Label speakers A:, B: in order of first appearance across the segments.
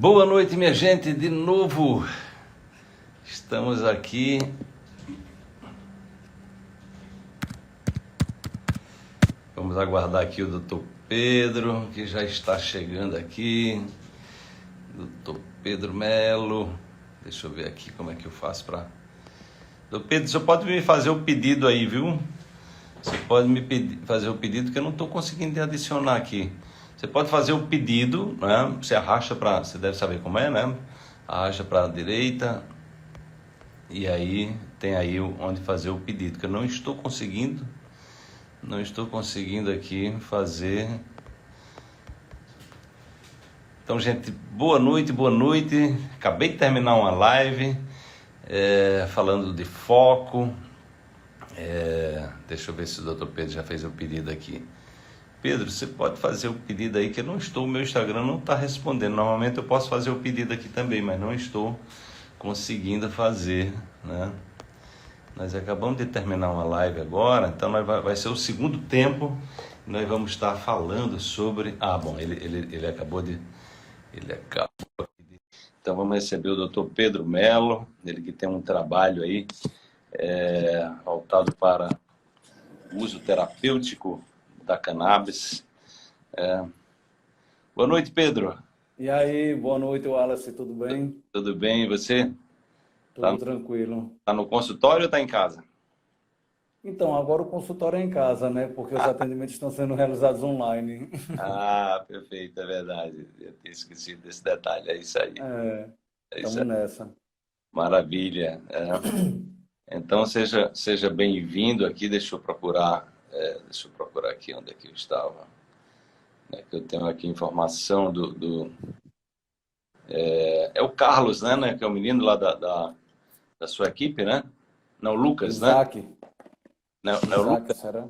A: Boa noite, minha gente, de novo. Estamos aqui. Vamos aguardar aqui o doutor Pedro, que já está chegando aqui. Doutor Pedro Melo. Deixa eu ver aqui como é que eu faço para... Doutor Pedro, você pode me fazer o pedido aí, viu? Você pode me fazer o pedido que eu não estou conseguindo adicionar aqui. Você pode fazer o pedido, né? Você arrasta para... Você deve saber como é, né? Arrasta para a direita e aí tem aí onde fazer o pedido, que eu não estou conseguindo aqui fazer. Então, gente, boa noite. Acabei de terminar uma live falando de foco. Deixa eu ver se o doutor Pedro já fez o pedido aqui. Pedro, você pode fazer o pedido aí, que eu não estou, o meu Instagram não está respondendo. Normalmente eu posso fazer o pedido aqui também, mas não estou conseguindo fazer, né? Nós acabamos de terminar uma live agora, então vai ser o segundo tempo. Nós vamos estar falando sobre... ele acabou de... Então vamos receber o doutor Pedro Melo, ele que tem um trabalho aí voltado para o uso terapêutico da cannabis. Boa noite, Pedro.
B: E aí, boa noite, Wallace, tudo bem?
A: Tudo bem, e você?
B: Tudo tranquilo.
A: Tá no consultório ou tá em casa?
B: Então, agora o consultório é em casa, né? Porque os atendimentos estão sendo realizados online.
A: Perfeito, é verdade. Eu tinha esquecido desse detalhe, é isso aí. É isso
B: Estamos
A: aí.
B: nessa.
A: Maravilha. Então seja bem-vindo aqui. Deixa eu procurar aqui onde é que eu estava. Que eu tenho aqui informação é o Carlos, né? Que é o menino lá da sua equipe, né? Não, o Lucas, né?
B: Isaac.
A: Não é o
B: Isaac,
A: Lucas?
B: será?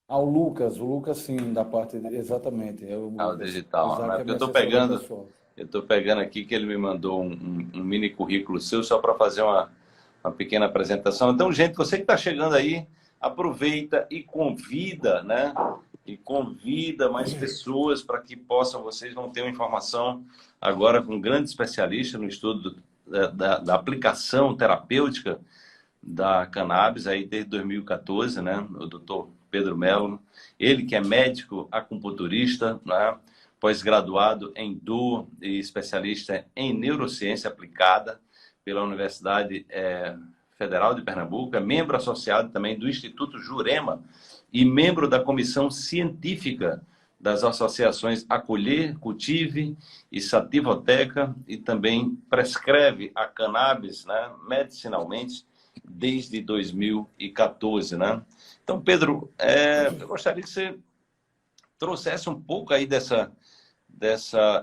B: Ah, o Lucas sim, da parte exatamente, é o
A: O
B: Lucas. O
A: digital, né?
B: Isaac é
A: Porque eu
B: meu
A: estou
B: assessor
A: pegando,
B: pessoal.
A: aqui que ele me mandou um mini currículo seu só para fazer uma pequena apresentação. Então, gente, você que está chegando aí, aproveita e convida, né? E convida mais pessoas para que vocês vão ter uma informação agora com um grande especialista no estudo da aplicação terapêutica da cannabis aí desde 2014, né? O doutor Pedro Melo, ele que é médico acupunturista, né? Pós-graduado em DO e especialista em neurociência aplicada pela Universidade Federal de Pernambuco, é membro associado também do Instituto Jurema e membro da comissão científica das associações Acolher, Cultive e Sativoteca, e também prescreve a cannabis, né, medicinalmente desde 2014, né? Então, Pedro, eu gostaria que você trouxesse um pouco aí dessa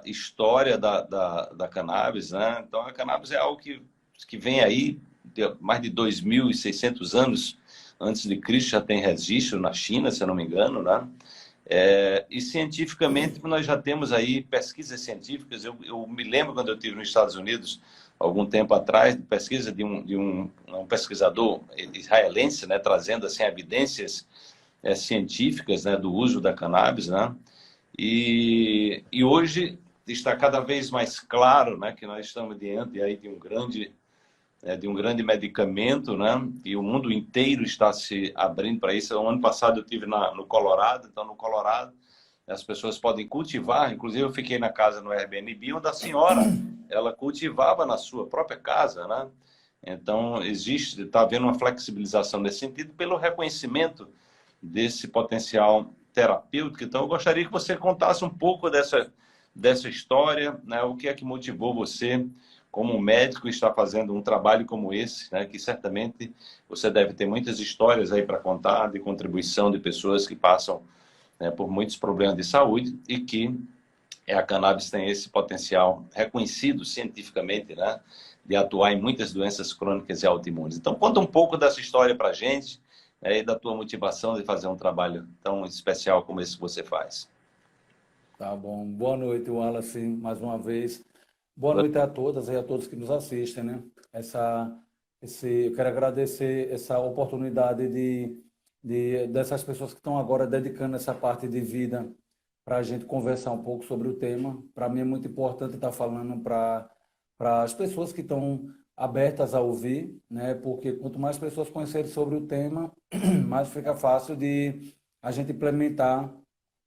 A: história da cannabis, né? Então, a cannabis é algo que vem aí de mais de 2.600 anos antes de Cristo, já tem registro na China, se eu não me engano, né? E cientificamente nós já temos aí pesquisas científicas. Eu me lembro quando eu estive nos Estados Unidos algum tempo atrás, de pesquisa de um pesquisador israelense, né, trazendo assim evidências científicas, né, do uso da cannabis, né? E hoje está cada vez mais claro, né, que nós estamos diante aí de um grande medicamento, né? E o mundo inteiro está se abrindo para isso. O ano passado eu estive no Colorado, então no Colorado as pessoas podem cultivar. Inclusive eu fiquei na casa no Airbnb, onde a senhora ela cultivava na sua própria casa, né? Então está havendo uma flexibilização nesse sentido pelo reconhecimento desse potencial terapêutico. Então eu gostaria que você contasse um pouco dessa história, né? O que é que motivou você como médico está fazendo um trabalho como esse, né, que certamente você deve ter muitas histórias aí para contar de contribuição de pessoas que passam, né, por muitos problemas de saúde e que a cannabis tem esse potencial reconhecido cientificamente, né, de atuar em muitas doenças crônicas e autoimunes. Então, conta um pouco dessa história para a gente, né, e da tua motivação de fazer um trabalho tão especial como esse que você faz.
B: Tá bom. Boa noite, Wallace, mais uma vez. Boa noite a todas e a todos que nos assistem, né? Eu quero agradecer essa oportunidade dessas pessoas que estão agora dedicando essa parte de vida para a gente conversar um pouco sobre o tema. Para mim é muito importante estar falando para as pessoas que estão abertas a ouvir, né? Porque quanto mais pessoas conhecerem sobre o tema, mais fica fácil de a gente implementar,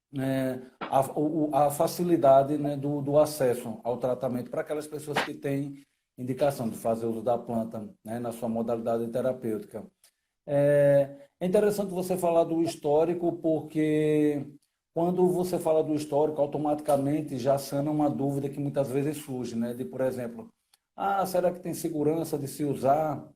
B: né, a facilidade, né, do acesso ao tratamento para aquelas pessoas que têm indicação de fazer uso da planta, né, na sua modalidade terapêutica. É interessante você falar do histórico, porque quando você fala do histórico, automaticamente já sana uma dúvida que muitas vezes surge, né? De, por exemplo, será que tem segurança de se usar?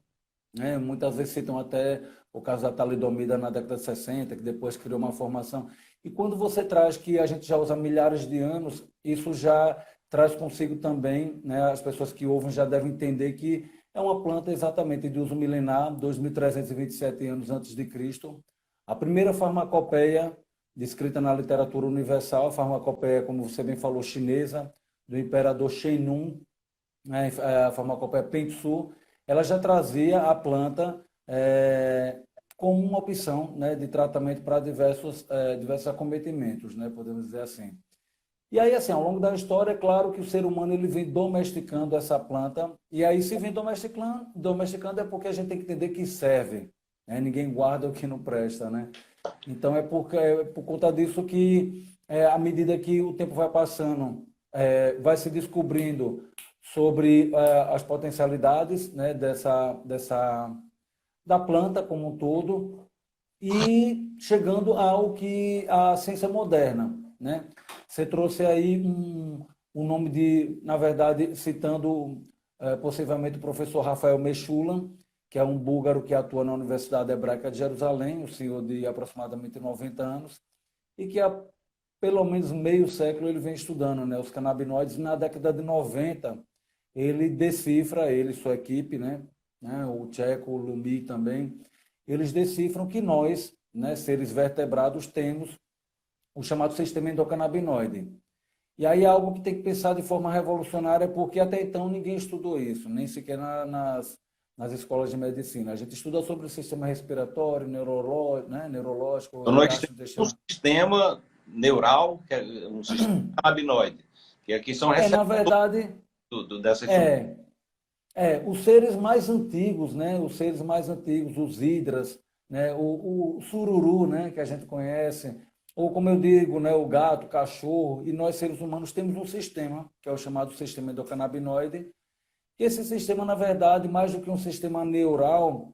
B: Né? Muitas vezes citam até o caso da talidomida na década de 60, que depois criou uma formação. E quando você traz que a gente já usa há milhares de anos, isso já traz consigo também, né? As pessoas que ouvem já devem entender que é uma planta exatamente de uso milenar, 2.327 anos antes de Cristo. A primeira farmacopeia descrita na literatura universal, a farmacopeia, como você bem falou, chinesa, do imperador Shenun, né, a farmacopeia Pentsu, ela já trazia a planta como uma opção, né, de tratamento para diversos acometimentos, né, podemos dizer assim. E aí, assim, ao longo da história, é claro que o ser humano ele vem domesticando essa planta, e aí se vem domesticando é porque a gente tem que entender que serve, né? Ninguém guarda o que não presta, né? Então é por conta disso que, à medida que o tempo vai passando, vai se descobrindo sobre as potencialidades, né, da planta como um todo, e chegando ao que a ciência moderna, né? Você trouxe aí um nome de, na verdade, citando possivelmente o professor Rafael Mechoulam, que é um búlgaro que atua na Universidade Hebraica de Jerusalém, um senhor de aproximadamente 90 anos, e que há pelo menos meio século ele vem estudando, né, os canabinoides. Na década de 90, ele decifra, ele e sua equipe, né, o Tcheco, o Lumi também, eles decifram que nós, né, seres vertebrados, temos o chamado sistema endocannabinoide. E aí é algo que tem que pensar de forma revolucionária, porque até então ninguém estudou isso, nem sequer nas escolas de medicina. A gente estuda sobre o sistema respiratório, neurológico, né,
A: Então, nós temos um
B: gastrointestinal.
A: sistema neural, que é um sistema canabinoide, que aqui são
B: Na
A: receptores
B: verdade,
A: dessa influência.
B: os seres mais antigos, né, os seres mais antigos, os hidras, né, o sururu, né, que a gente conhece, ou como eu digo, né, o gato, o cachorro, e nós seres humanos temos um sistema, que é o chamado sistema endocannabinoide. E esse sistema, na verdade, mais do que um sistema neural,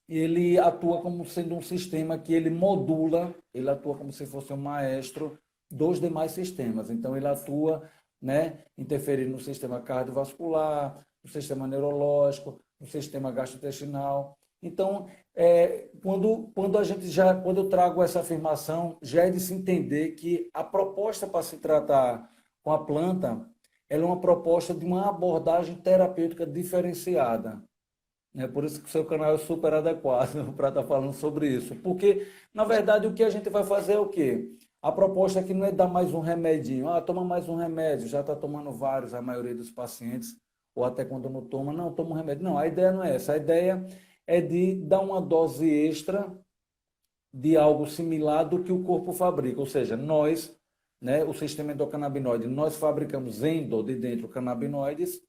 B: ele atua como sendo um sistema que ele modula, ele atua como se fosse um maestro dos demais sistemas. Então, ele atua, né, interferindo no sistema cardiovascular, no sistema neurológico, no sistema gastrointestinal. Então, quando eu trago essa afirmação, já é de se entender que a proposta para se tratar com a planta, ela é uma proposta de uma abordagem terapêutica diferenciada. É por isso que o seu canal é super adequado para estar falando sobre isso. Porque, na verdade, o que a gente vai fazer é o quê? A proposta aqui não é dar mais um remedinho. Toma mais um remédio, já está tomando vários, a maioria dos pacientes, ou até quando não toma, não, toma um remédio. Não, a ideia não é essa. A ideia é de dar uma dose extra de algo similar do que o corpo fabrica. Ou seja, nós, né, o sistema endocannabinoide, nós fabricamos de dentro canabinoides,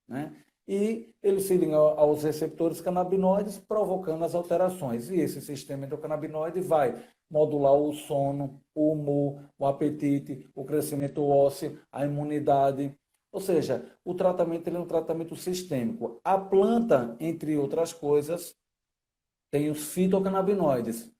B: né? E eles se ligam aos receptores canabinoides, provocando as alterações. E esse sistema endocannabinoide vai modular o sono, o humor, o apetite, o crescimento ósseo, a imunidade. Ou seja, o tratamento ele é um tratamento sistêmico. A planta, entre outras coisas, tem os fitocannabinoides.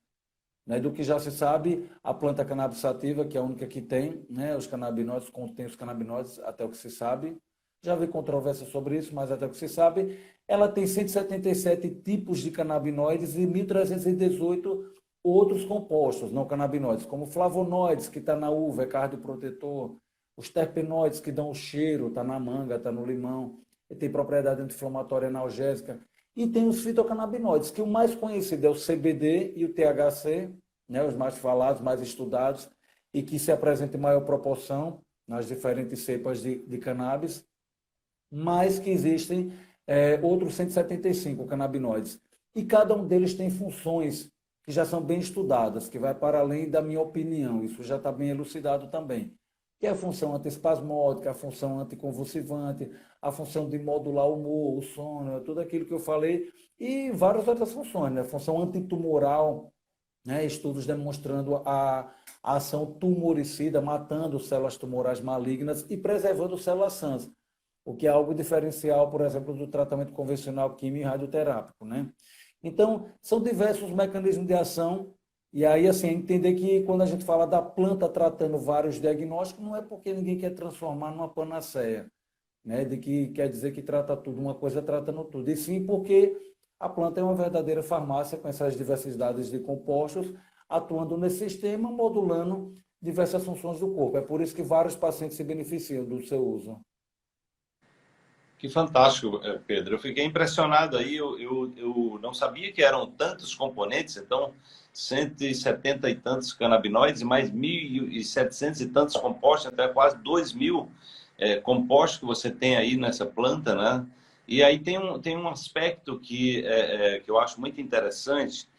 B: Né? Do que já se sabe, a planta cannabis sativa, que é a única que tem, né, os canabinoides, contém os canabinoides, até o que se sabe. Já houve controvérsia sobre isso, mas até o que se sabe, ela tem 177 tipos de canabinoides e 1.318 outros compostos não canabinoides, como flavonoides, que está na uva, é cardioprotetor, os terpenoides, que dão o cheiro, está na manga, está no limão, e tem propriedade anti-inflamatória analgésica. E tem os fitocannabinoides, que o mais conhecido é o CBD e o THC, né, os mais falados, mais estudados, e que se apresentam em maior proporção nas diferentes cepas de cannabis, mas que existem outros 175 canabinoides. E cada um deles tem funções que já são bem estudadas, que vai para além da minha opinião, isso já está bem elucidado também. que é a função antiespasmódica, a função anticonvulsivante, a função de modular o humor, o sono, tudo aquilo que eu falei, e várias outras funções, né? A função antitumoral, né? Estudos demonstrando a ação tumoricida, matando células tumorais malignas e preservando células sãs, o que é algo diferencial, por exemplo, do tratamento convencional químico e radioterápico, né? Então, são diversos mecanismos de ação, e aí, assim, entender que quando a gente fala da planta tratando vários diagnósticos, não é porque ninguém quer transformar numa panaceia, né? De que quer dizer que trata tudo, uma coisa tratando tudo, e sim porque a planta é uma verdadeira farmácia com essas diversidades de compostos, atuando nesse sistema, modulando diversas funções do corpo. É por isso que vários pacientes se beneficiam do seu uso.
A: Que fantástico, Pedro. Eu fiquei impressionado aí. Eu não sabia que eram tantos componentes, então 170 e tantos canabinoides, mais 1.700 e tantos compostos, até quase 2.000 compostos que você tem aí nessa planta, né? E aí tem um aspecto que eu acho muito interessante,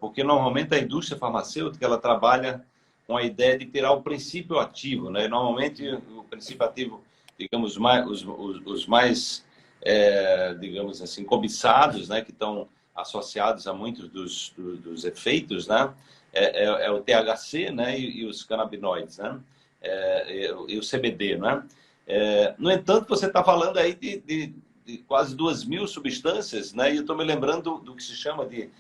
A: porque normalmente a indústria farmacêutica ela trabalha com a ideia de tirar o princípio ativo, né? Normalmente o princípio ativo, digamos, os mais, digamos assim, cobiçados, né? Que estão associados a muitos dos efeitos, né? É o THC, né? E os canabinoides, né? E o CBD, né? No entanto, você está falando aí de quase 2.000 substâncias, né? E eu estou me lembrando do que se chama de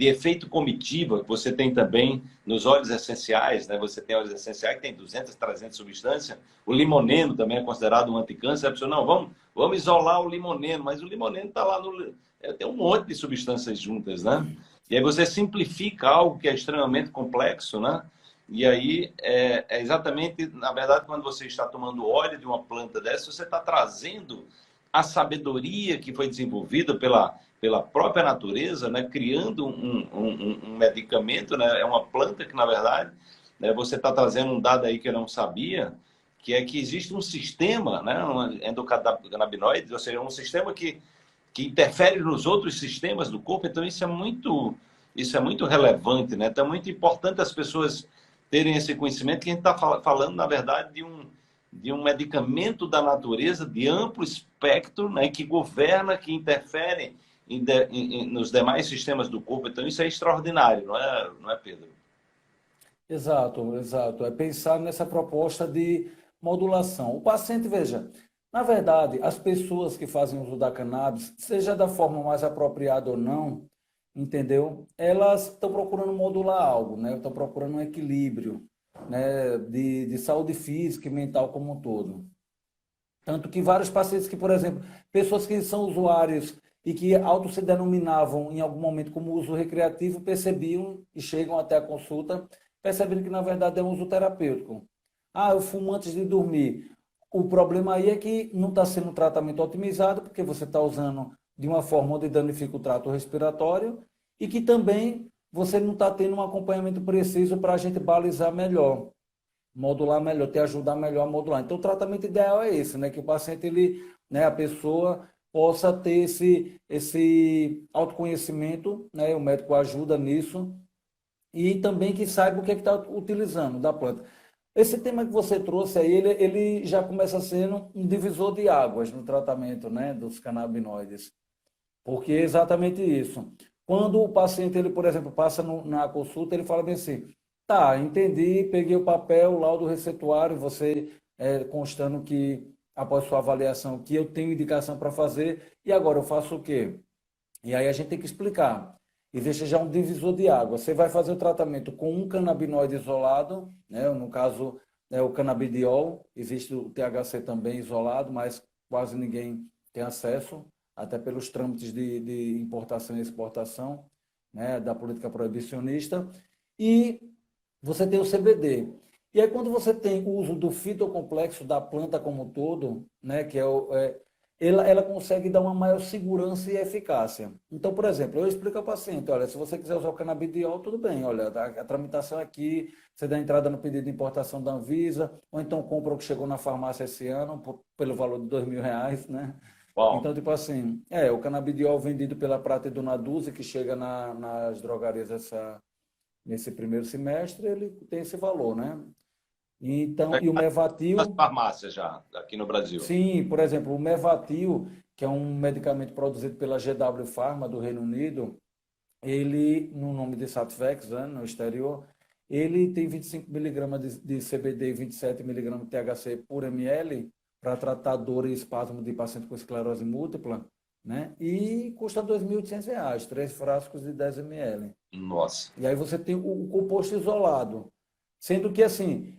A: efeito comitiva, que você tem também nos óleos essenciais, né? Você tem óleos essenciais que tem 200, 300 substâncias. O limoneno também é considerado um anticâncer. A pessoa, não, vamos isolar o limoneno, mas o limoneno está lá tem um monte de substâncias juntas, né? E aí você simplifica algo que é extremamente complexo, né? E aí é exatamente, na verdade, quando você está tomando óleo de uma planta dessa, você está trazendo a sabedoria que foi desenvolvida pela própria natureza, né? Criando um medicamento, né? É uma planta que, na verdade, né? Você está trazendo um dado aí que eu não sabia, que é que existe um sistema, né? Um endocannabinoide, ou seja, um sistema que interfere nos outros sistemas do corpo. Então, isso é muito relevante, né? Então, é muito importante as pessoas terem esse conhecimento, que a gente está falando, na verdade, de um medicamento da natureza de amplo espectro, né? Que governa, que interfere nos demais sistemas do corpo. Então, isso é extraordinário, não é, Pedro?
B: Exato, exato. É pensar nessa proposta de modulação. O paciente, veja, na verdade, as pessoas que fazem uso da cannabis, seja da forma mais apropriada ou não, entendeu? Elas estão procurando modular algo, né? Estão procurando um equilíbrio, né? De saúde física e mental como um todo. Tanto que vários pacientes que, por exemplo, pessoas que são usuários e que auto se denominavam em algum momento como uso recreativo, percebiam e chegam até a consulta, percebendo que na verdade é um uso terapêutico. Ah, eu fumo antes de dormir. O problema aí é que não está sendo um tratamento otimizado, porque você está usando de uma forma onde danifica o trato respiratório e que também você não está tendo um acompanhamento preciso para a gente balizar melhor, modular melhor, te ajudar melhor a modular. Então, o tratamento ideal é esse, né? Que o paciente, ele, né, a pessoa possa ter esse autoconhecimento, né? O médico ajuda nisso e também que saiba o que é que está utilizando da planta. Esse tema que você trouxe aí, ele já começa sendo um divisor de águas no tratamento, né, dos canabinoides. Porque é exatamente isso. Quando o paciente, ele, por exemplo, passa na consulta, ele fala bem assim, tá, entendi, peguei o papel, o laudo receituário, você constando que, após sua avaliação, que eu tenho indicação para fazer, e agora eu faço o quê? E aí a gente tem que explicar. Existe já um divisor de água. Você vai fazer o tratamento com um canabinoide isolado, né? No caso, o canabidiol, existe o THC também isolado, mas quase ninguém tem acesso, até pelos trâmites de importação e exportação, né? Da política proibicionista. E você tem o CBD. E aí, quando você tem o uso do fitocomplexo da planta como um todo, né, que ela consegue dar uma maior segurança e eficácia. Então, por exemplo, eu explico ao paciente, olha, se você quiser usar o canabidiol, tudo bem, olha, a tramitação é aqui, você dá entrada no pedido de importação da Anvisa, ou então compra o que chegou na farmácia esse ano, pelo valor de R$ 2.000, né?
A: Bom,
B: Então, tipo assim, o canabidiol vendido pela Prata e Dona Dulce, que chega nas drogarias nesse primeiro semestre, ele tem esse valor, né? Então, e o
A: Nas
B: Mevatil,
A: farmácias já, aqui no Brasil.
B: sim, por exemplo, o Mevatil, que é um medicamento produzido pela GW Pharma do Reino Unido, ele, no nome de Sativex, né, no exterior, ele tem 25 miligramas de CBD e 27 miligramas de THC por ml para tratar dor e espasmo de paciente com esclerose múltipla, né? E custa R$ 2.800, 3 frascos de 10 ml.
A: Nossa.
B: E aí você tem o composto isolado. Sendo que, assim,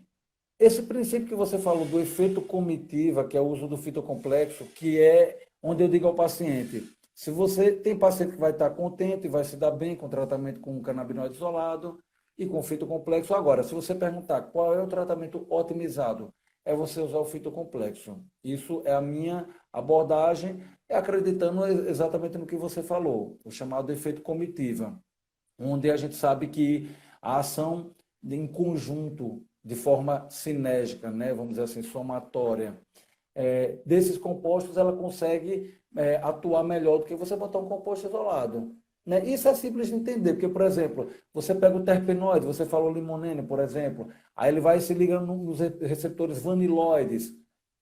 B: esse princípio que você falou do efeito comitiva, que é o uso do fitocomplexo, que é onde eu digo ao paciente, se você tem paciente que vai estar contente e vai se dar bem com o tratamento com canabinoide isolado e com fitocomplexo. Agora, se você perguntar qual é o tratamento otimizado, é você usar o fitocomplexo. Isso é a minha abordagem, acreditando exatamente no que você falou, o chamado efeito comitiva, onde a gente sabe que a ação em conjunto, de forma sinérgica, né, vamos dizer assim, somatória, desses compostos, ela consegue atuar melhor do que você botar um composto isolado. Né? Isso é simples de entender, porque, por exemplo, você pega o terpenoide, você falou limonene, por exemplo, aí ele vai se ligando nos receptores vaniloides,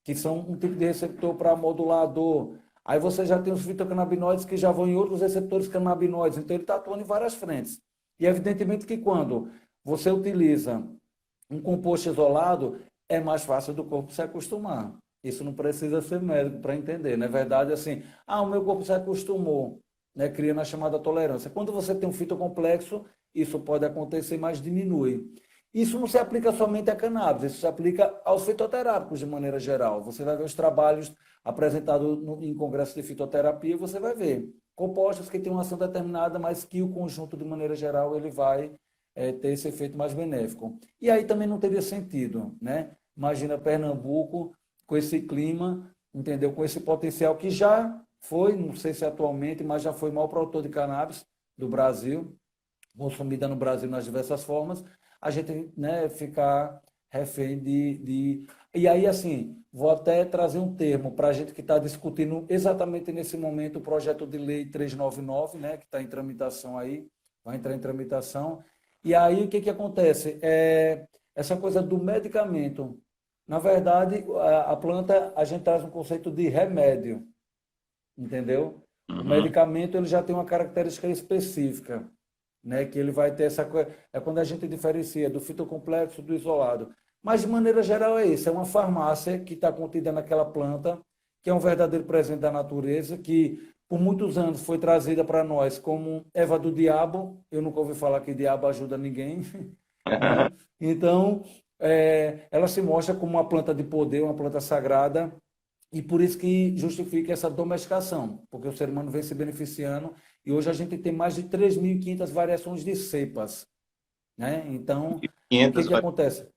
B: que são um tipo de receptor para modular a dor. Aí você já tem os fitocannabinoides que já vão em outros receptores canabinoides, então ele está atuando em várias frentes. E evidentemente que quando você utiliza um composto isolado, é mais fácil do corpo se acostumar. Isso não precisa ser médico para entender. Na verdade, assim, o meu corpo se acostumou, né, cria na chamada tolerância. Quando você tem um fitocomplexo, isso pode acontecer, mas diminui. Isso não se aplica somente a cannabis, isso se aplica aos fitoterápicos de maneira geral. Você vai ver os trabalhos apresentados em congresso de fitoterapia, você vai ver compostos que têm uma ação determinada, mas que o conjunto, de maneira geral, ele vai ter esse efeito mais benéfico. E aí também não teria sentido, né? Imagina Pernambuco com esse clima, entendeu? Com esse potencial que já foi, não sei se atualmente, mas já foi o maior produtor de cannabis do Brasil, consumida no Brasil nas diversas formas, a gente, né, ficar refém de... E aí, assim, vou até trazer um termo para a gente que está discutindo exatamente nesse momento o projeto de lei 399, né, que está em tramitação aí, vai entrar em tramitação. E aí, o que acontece? Essa coisa do medicamento. Na verdade, a planta, a gente traz um conceito de remédio, entendeu? O
A: Uhum.
B: medicamento, ele já tem uma característica específica, né? Que ele vai ter essa coisa. É quando a gente diferencia do fitocomplexo do isolado. Mas, de maneira geral, é isso. É uma farmácia que está contida naquela planta, que é um verdadeiro presente da natureza, que por muitos anos foi trazida para nós como erva do diabo. Eu nunca ouvi falar que diabo ajuda ninguém, né? Então, ela se mostra como uma planta de poder, uma planta sagrada, e por isso que justifica essa domesticação, porque o ser humano vem se beneficiando, e hoje a gente tem mais de 3.500 variações de cepas, né? Então, o que
A: 500
B: que
A: vai.
B: acontece?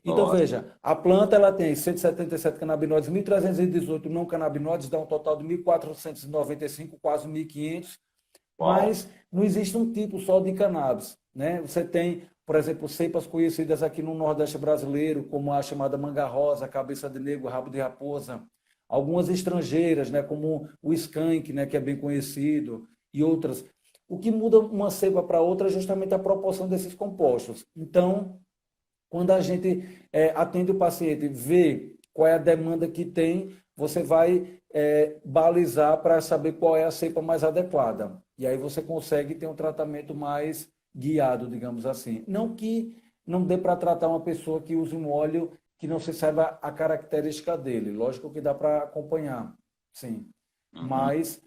B: Então,
A: Nossa.
B: veja, a planta ela tem 177 canabinoides, 1.318 não canabinoides, dá um total de 1.495, quase 1.500,
A: Uau.
B: mas não existe um tipo só de cannabis, né? Você tem, por exemplo, cepas conhecidas aqui no Nordeste brasileiro, como a chamada manga rosa, cabeça de negro, rabo de raposa, algumas estrangeiras, né, como o skunk, né, que é bem conhecido, e outras. O que muda uma cepa para outra é justamente a proporção desses compostos. Então, quando a gente atende o paciente, vê qual é a demanda que tem, você vai balizar para saber qual é a cepa mais adequada. E aí você consegue ter um tratamento mais guiado, digamos assim. Não que não dê para tratar uma pessoa que use um óleo que não se saiba a característica dele. Lógico que dá para acompanhar, sim.
A: Uhum.
B: Mas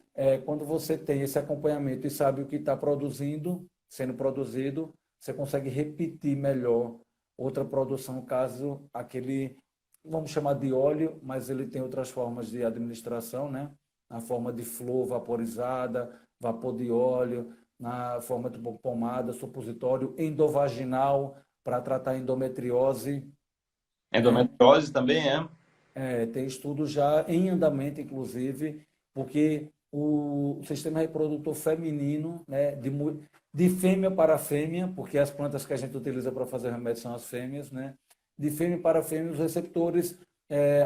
B: quando você tem esse acompanhamento e sabe o que está produzindo, sendo produzido, você consegue repetir melhor outra produção, caso aquele, vamos chamar de óleo, mas ele tem outras formas de administração, né? Na forma de flor vaporizada, vapor de óleo, na forma de pomada, supositório, endovaginal, para tratar endometriose, né?
A: Endometriose também é.
B: Tem estudos já em andamento, inclusive, porque o sistema reprodutor feminino, né, de fêmea para fêmea, porque as plantas que a gente utiliza para fazer remédio são as fêmeas, né? De fêmea para fêmea, os receptores,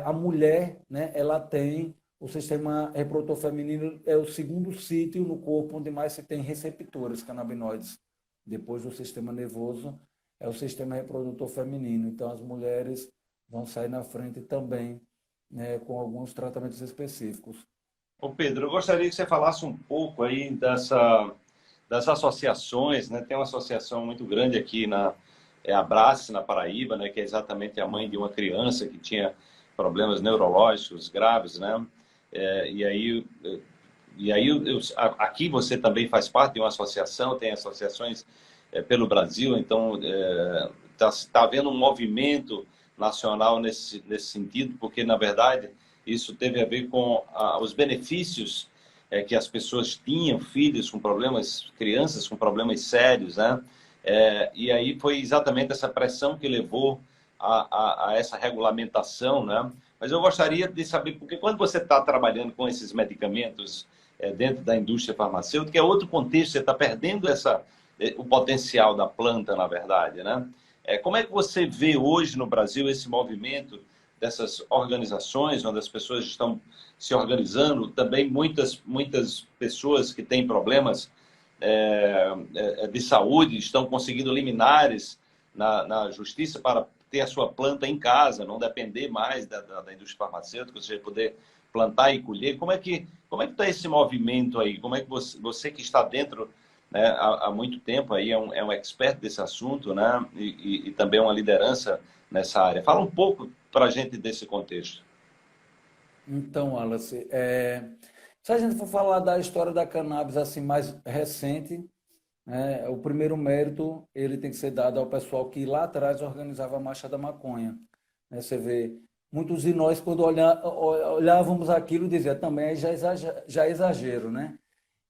B: a mulher, né, ela tem o sistema reprodutor feminino, é o segundo sítio no corpo onde mais se tem receptores canabinoides, depois do sistema nervoso. é o sistema reprodutor feminino. Então, as mulheres vão sair na frente também, né, com alguns tratamentos específicos.
A: Ô Pedro, eu gostaria que você falasse um pouco aí das associações, né? Tem uma associação muito grande aqui Abrace, na Paraíba, né? Que é exatamente a mãe de uma criança que tinha problemas neurológicos graves, né? É, aqui você também faz parte de uma associação, tem associações pelo Brasil, então tá havendo um movimento nacional nesse sentido, porque, na verdade, isso teve a ver com os benefícios que as pessoas tinham, filhos com problemas, crianças com problemas sérios, né? E aí foi exatamente essa pressão que levou a essa regulamentação, né? Mas eu gostaria de saber, porque quando você está trabalhando com esses medicamentos dentro da indústria farmacêutica, é outro contexto, você está perdendo o potencial da planta, na verdade, né? Como é que você vê hoje no Brasil esse movimento dessas organizações, onde as pessoas estão se organizando, também muitas pessoas que têm problemas de saúde estão conseguindo liminares na justiça para ter a sua planta em casa, não depender mais da indústria farmacêutica, ou seja, poder plantar e colher. Como é que está esse movimento aí? Como é que você que está dentro, né, há muito tempo aí é um expert desse assunto, né, e também uma liderança nessa área. Fala um pouco para a gente desse contexto.
B: Então, Wallace, se a gente for falar da história da cannabis assim mais recente, né, o primeiro mérito ele tem que ser dado ao pessoal que lá atrás organizava a Marcha da Maconha. Né? Você vê, muitos de nós, quando olhávamos aquilo, dizia também já é exagero, né?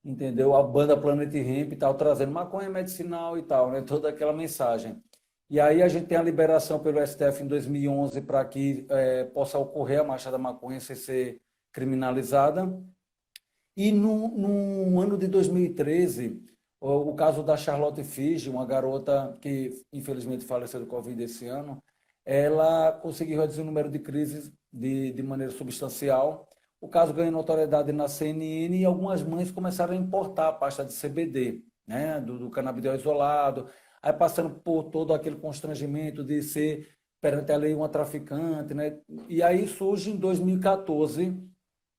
B: Entendeu? A banda Planet Hemp e tal, trazendo maconha medicinal e tal, né? Toda aquela mensagem. E aí a gente tem a liberação pelo STF em 2011 para que possa ocorrer a marcha da maconha sem ser criminalizada. E no ano de 2013, o caso da Charlotte Figi, uma garota que infelizmente faleceu do Covid esse ano, ela conseguiu reduzir o número de crises de maneira substancial. O caso ganhou notoriedade na CNN e algumas mães começaram a importar a pasta de CBD, né, do canabidiol isolado, aí passando por todo aquele constrangimento de ser perante a lei uma traficante, né? E aí surge em 2014.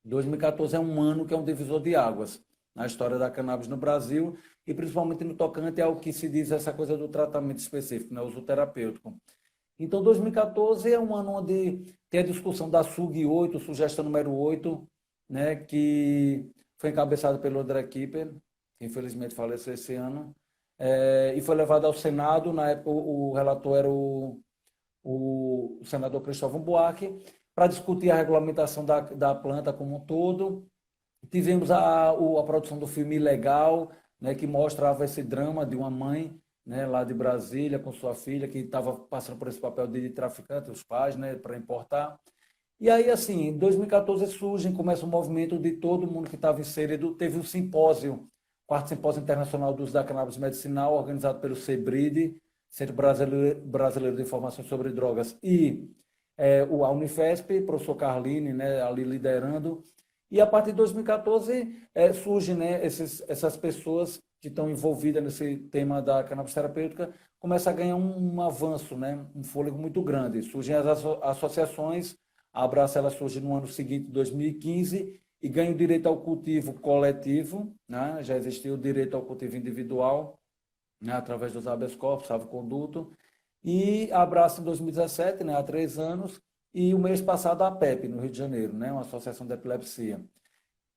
B: 2014 é um ano que é um divisor de águas na história da cannabis no Brasil e principalmente no tocante ao que se diz essa coisa do tratamento específico, né, uso terapêutico. Então, 2014 é um ano onde tem a discussão da SUG 8, sugestão número 8, né, que foi encabeçada pelo André Kipper, que infelizmente faleceu esse ano, e foi levado ao Senado. Na época, o relator era o senador Cristóvão Buarque, para discutir a regulamentação da planta como um todo. Tivemos a produção do filme Ilegal, né, que mostrava esse drama de uma mãe, né, lá de Brasília com sua filha, que estava passando por esse papel de traficante, os pais, né, para importar. E aí, assim, em 2014 começa um movimento de todo mundo que estava inserido. Teve um simpósio, quarto simpósio internacional do uso da cannabis medicinal, organizado pelo CEBRID, Centro Brasileiro de Informação sobre Drogas, e a Unifesp, professor Carline, né, ali liderando. E a partir de 2014 surgem, né, essas pessoas que estão envolvidas nesse tema da cannabis terapêutica, começa a ganhar um avanço, né, um fôlego muito grande. Surgem as associações. A Abraço ela surge no ano seguinte, 2015, e ganha o direito ao cultivo coletivo, né? Já existia o direito ao cultivo individual, né, através dos habeas corpus, salvo-conduto, e a Abraço em 2017, né, há 3 anos, e o mês passado a PEP, no Rio de Janeiro, né, uma associação de epilepsia.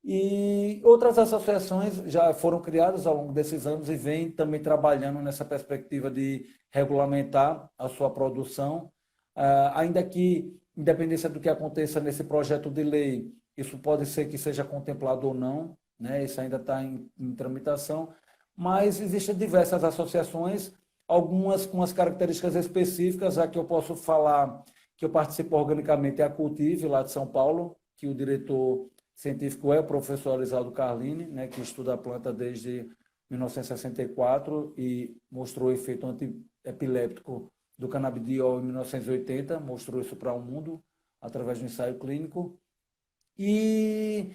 B: E outras associações já foram criadas ao longo desses anos e vêm também trabalhando nessa perspectiva de regulamentar a sua produção, ainda que, independência do que aconteça nesse projeto de lei, isso pode ser que seja contemplado ou não, né, isso ainda está em tramitação, mas existem diversas associações, algumas com as características específicas. A que eu posso falar, que eu participo organicamente, é a Cultive, lá de São Paulo, que o diretor científico é o professor Alisaldo Carline, né, que estuda a planta desde 1964 e mostrou o efeito antiepiléptico do canabidiol em 1980, mostrou isso para o mundo através do ensaio clínico. E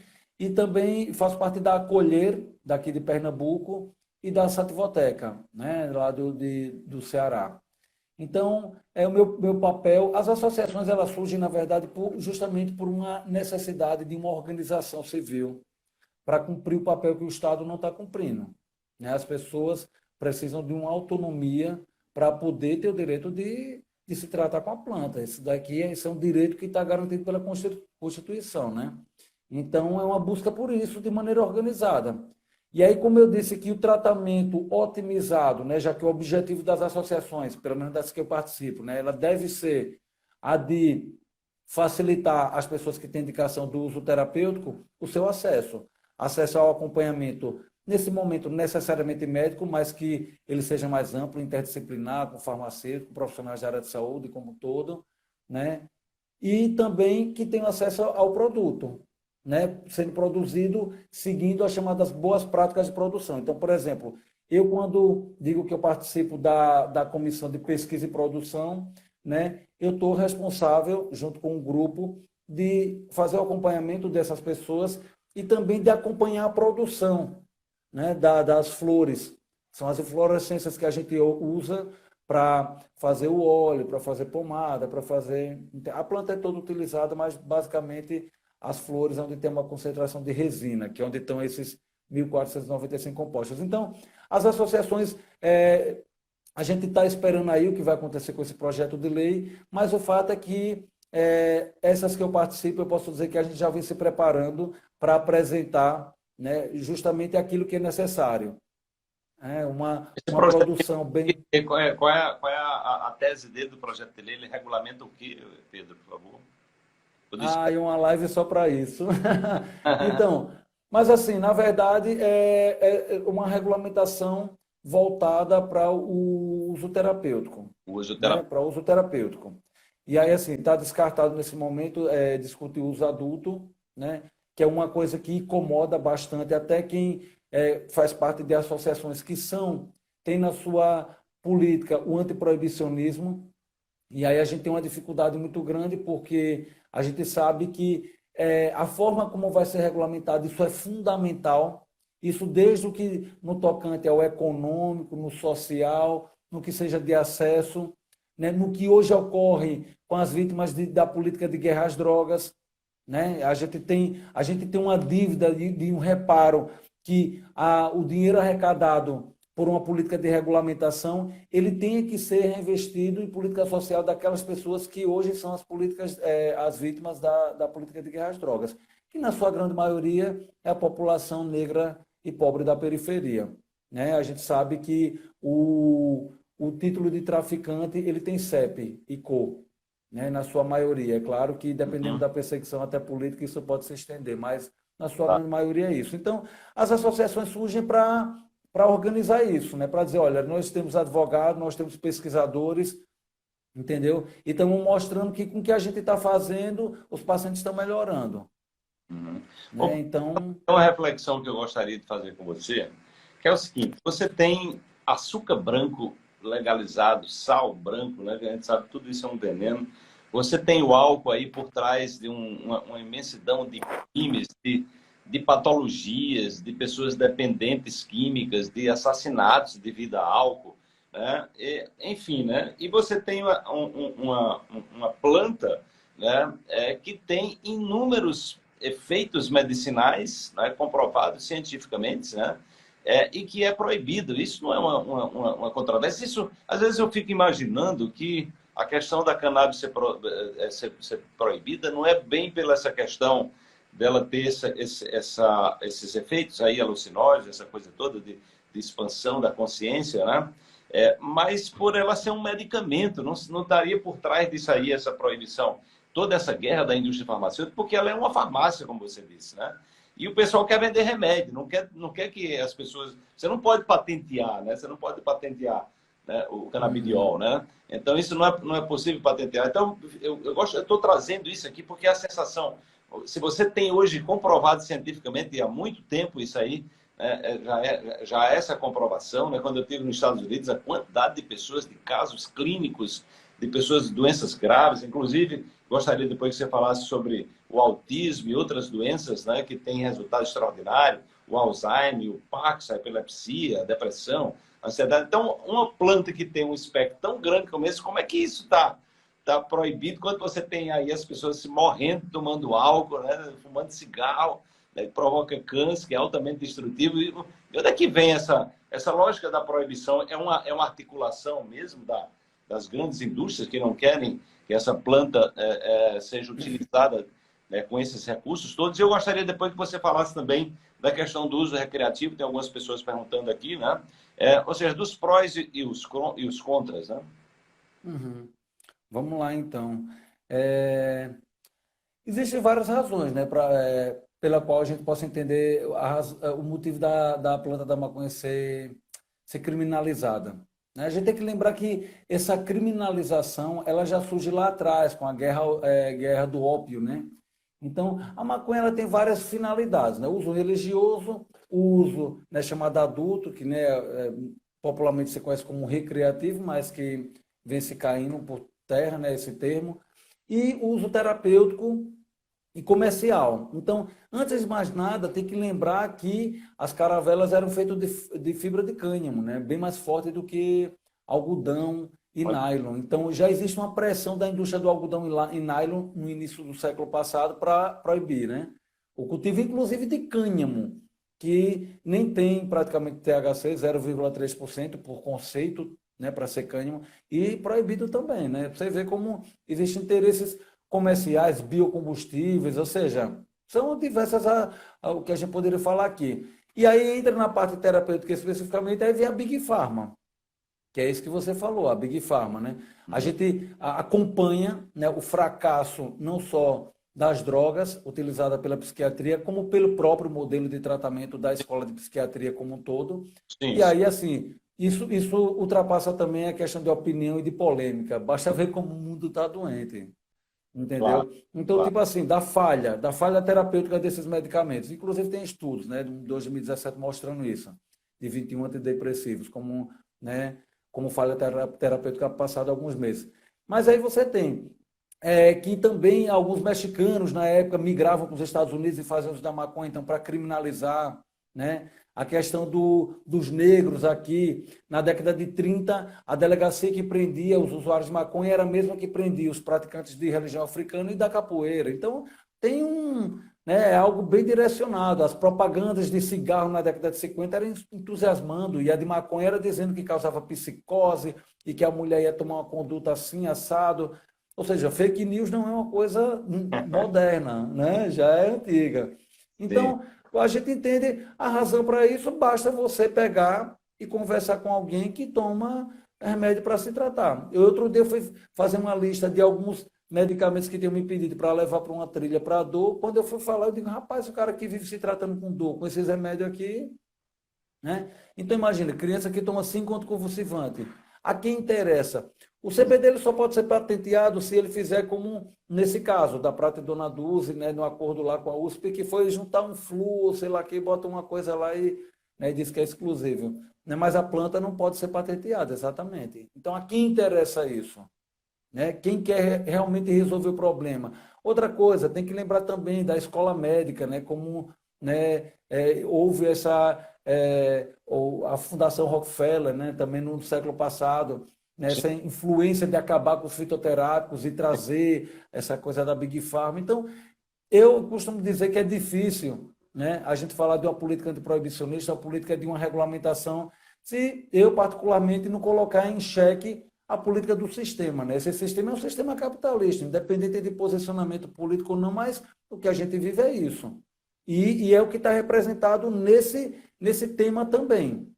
B: também faço parte da Acolher, daqui de Pernambuco, e da Sativoteca, né, lá do Ceará. Então, é o meu papel. As associações, elas surgem, na verdade, justamente por uma necessidade de uma organização civil para cumprir o papel que o Estado não está cumprindo, né? As pessoas precisam de uma autonomia para poder ter o direito de se tratar com a planta. Isso daqui é um direito que está garantido pela Constituição, né? Então, é uma busca por isso de maneira organizada. E aí, como eu disse que o tratamento otimizado, né, já que o objetivo das associações, pelo menos das que eu participo, né, ela deve ser a de facilitar às pessoas que têm indicação do uso terapêutico o seu acesso. Acesso ao acompanhamento, nesse momento necessariamente médico, mas que ele seja mais amplo, interdisciplinar, com farmacêutico, com profissionais da área de saúde como um todo, né? E também que tenha acesso ao produto, né? Sendo produzido seguindo as chamadas boas práticas de produção. Então, por exemplo, eu quando digo que eu participo da comissão de pesquisa e produção, né? Eu estou responsável, junto com um grupo, de fazer o acompanhamento dessas pessoas e também de acompanhar a produção, né, das flores. São as inflorescências que a gente usa para fazer o óleo, para fazer pomada, para fazer... A planta é toda utilizada, mas basicamente as flores onde tem uma concentração de resina, que é onde estão esses 1.495 compostos. Então, as associações, a gente está esperando aí o que vai acontecer com esse projeto de lei, mas o fato é que essas que eu participo, eu posso dizer que a gente já vem se preparando para apresentar, né, justamente aquilo que é necessário.
A: Esse
B: Uma
A: projeto,
B: produção bem...
A: qual é a tese dele do projeto de lei? Ele regulamenta o quê, Pedro, por favor?
B: E uma live só para isso. Então, mas assim, na verdade, é uma regulamentação voltada para o uso terapêutico,
A: O uso
B: né?
A: terapêutico.
B: Para uso terapêutico. E aí, assim, está descartado nesse momento discutir o uso adulto, né? Que é uma coisa que incomoda bastante até quem faz parte de associações que tem na sua política o antiproibicionismo, e aí a gente tem uma dificuldade muito grande porque a gente sabe que a forma como vai ser regulamentado, isso é fundamental, isso desde o que no tocante ao econômico, no social, no que seja de acesso, né, no que hoje ocorre com as vítimas da política de guerra às drogas, né? A gente tem uma dívida de um reparo que o dinheiro arrecadado por uma política de regulamentação, ele tem que ser reinvestido em política social daquelas pessoas que hoje são as vítimas da política de guerra às drogas, que na sua grande maioria é a população negra e pobre da periferia, né? A gente sabe que o título de traficante ele tem CEP e cor, né, na sua maioria. É claro que, dependendo
A: Uhum.
B: da perseguição até política, isso pode se estender, mas na sua grande maioria é isso. Então, as associações surgem para organizar isso, né, para dizer, olha, nós temos advogados, nós temos pesquisadores, entendeu? E estamos mostrando que com o que a gente está fazendo, os pacientes estão melhorando.
A: Uhum.
B: Né? Então,
A: Uma reflexão que eu gostaria de fazer com você, que é o seguinte: você tem açúcar branco legalizado, sal branco, né? Que a gente sabe que tudo isso é um veneno. Você tem o álcool aí por trás de uma imensidão de crimes, de patologias, de pessoas dependentes químicas, de assassinatos devido a álcool, né? Enfim, né? E você tem uma planta, né? Que tem inúmeros efeitos medicinais, né, comprovados cientificamente, né, e que é proibido. Isso não é uma controvérsia. Isso, às vezes eu fico imaginando que a questão da cannabis ser proibida não é bem pela essa questão dela ter esses efeitos aí alucinógenos, essa coisa toda de expansão da consciência, né? Mas por ela ser um medicamento, não estaria por trás disso aí essa proibição, toda essa guerra da indústria farmacêutica, porque ela é uma farmácia, como você disse, né? E o pessoal quer vender remédio, não quer que as pessoas... Você não pode patentear, né? Você não pode patentear, né, o canabidiol, né? Então, isso não é possível patentear. Então, eu estou trazendo isso aqui porque é a sensação... Se você tem hoje comprovado cientificamente, e há muito tempo isso aí, né, já é essa comprovação, né? Quando eu estive nos Estados Unidos, a quantidade de pessoas, de casos clínicos, de pessoas de doenças graves, inclusive, gostaria depois que você falasse sobre o autismo e outras doenças, né, que têm resultado extraordinário, o Alzheimer, o Parkinson, a epilepsia, a depressão, ansiedade. Então, uma planta que tem um espectro tão grande como esse, como é que isso tá proibido quando você tem aí as pessoas se morrendo, tomando álcool, né, fumando cigarro, né, que provoca câncer, que é altamente destrutivo. E onde é que vem essa lógica da proibição? É uma articulação mesmo das grandes indústrias que não querem que essa planta seja utilizada, né, com esses recursos todos? E eu gostaria depois que você falasse também da questão do uso recreativo, tem algumas pessoas perguntando aqui, né? Ou seja, dos prós e os contras, né?
B: Uhum. Vamos lá, então. É, Existem várias razões, né, pela qual a gente possa entender o motivo da planta da maconha ser criminalizada. Né? A gente tem que lembrar que essa criminalização ela já surge lá atrás, com a guerra do ópio, né? Então, a maconha ela tem várias finalidades, né? O uso religioso, o uso, né, chamado adulto, que, né, popularmente se conhece como recreativo, mas que vem se caindo por terra, né, esse termo, e o uso terapêutico e comercial. Então, antes de mais nada, tem que lembrar que as caravelas eram feitas de fibra de cânhamo, né? Bem mais forte do que algodão e nylon. Então, já existe uma pressão da indústria do algodão e nylon no início do século passado para proibir, né? O cultivo, inclusive, de cânhamo, que nem tem praticamente THC, 0,3% por conceito, né, para ser cânhamo, e proibido também, né? Você vê como existem interesses comerciais, biocombustíveis, ou seja, são diversas o que a gente poderia falar aqui. E aí entra na parte terapêutica especificamente, aí vem a Big Pharma, que é isso que você falou, a Big Pharma, né? A gente acompanha, né, o fracasso não só das drogas utilizadas pela psiquiatria, como pelo próprio modelo de tratamento da escola de psiquiatria como um todo.
A: Sim,
B: E
A: sim.
B: aí, assim, isso ultrapassa também a questão de opinião e de polêmica. Basta ver como o mundo está doente.
A: Claro,
B: Entendeu? Então,
A: claro.
B: tipo assim, da falha terapêutica desses medicamentos. Inclusive, tem estudos, né, de 2017 mostrando isso, de 21 antidepressivos, né, como falha terapêutica passada alguns meses. Mas aí você tem que também alguns mexicanos, na época, migravam para os Estados Unidos e faziam uso da maconha, então, para criminalizar, né? A questão dos negros aqui, na década de 30, a delegacia que prendia os usuários de maconha era a mesma que prendia os praticantes de religião africana e da capoeira. Então, tem algo bem direcionado. As propagandas de cigarro na década de 50 eram entusiasmando, e a de maconha era dizendo que causava psicose e que a mulher ia tomar uma conduta assim, assado. Ou seja, fake news não é uma coisa moderna, né? Já é antiga.
A: Sim.
B: Então, a gente entende a razão para isso, basta você pegar e conversar com alguém que toma remédio para se tratar. Eu, outro dia, fui fazer uma lista de alguns medicamentos que tinham me pedido para levar para uma trilha para dor. Quando eu fui falar, eu digo, rapaz, o cara que vive se tratando com dor, com esses remédios aqui, né? Então, imagina, criança que toma 5 anticonvulsivantes. A quem interessa? O CBD ele só pode ser patenteado se ele fizer como, nesse caso, da Prata e Dona Dulce, né, no acordo lá com a USP, que foi juntar um flúor, sei lá, que bota uma coisa lá e, né, diz que é exclusivo. Né? Mas a planta não pode ser patenteada, exatamente. Então, a quem interessa isso? Né? Quem quer realmente resolver o problema? Outra coisa, tem que lembrar também da escola médica, né? Como, né, houve a Fundação Rockefeller, né? Também no século passado, né?
A: Sim.
B: Essa influência de acabar com os fitoterápicos e trazer essa coisa da Big Pharma. Então, eu costumo dizer que é difícil, né, a gente falar de uma política antiproibicionista, a política de uma regulamentação, se eu, particularmente, não colocar em xeque a política do sistema. Né? Esse sistema é um sistema capitalista, independente de posicionamento político ou não, mas o que a gente vive é isso. E é o que está representado nesse tema também.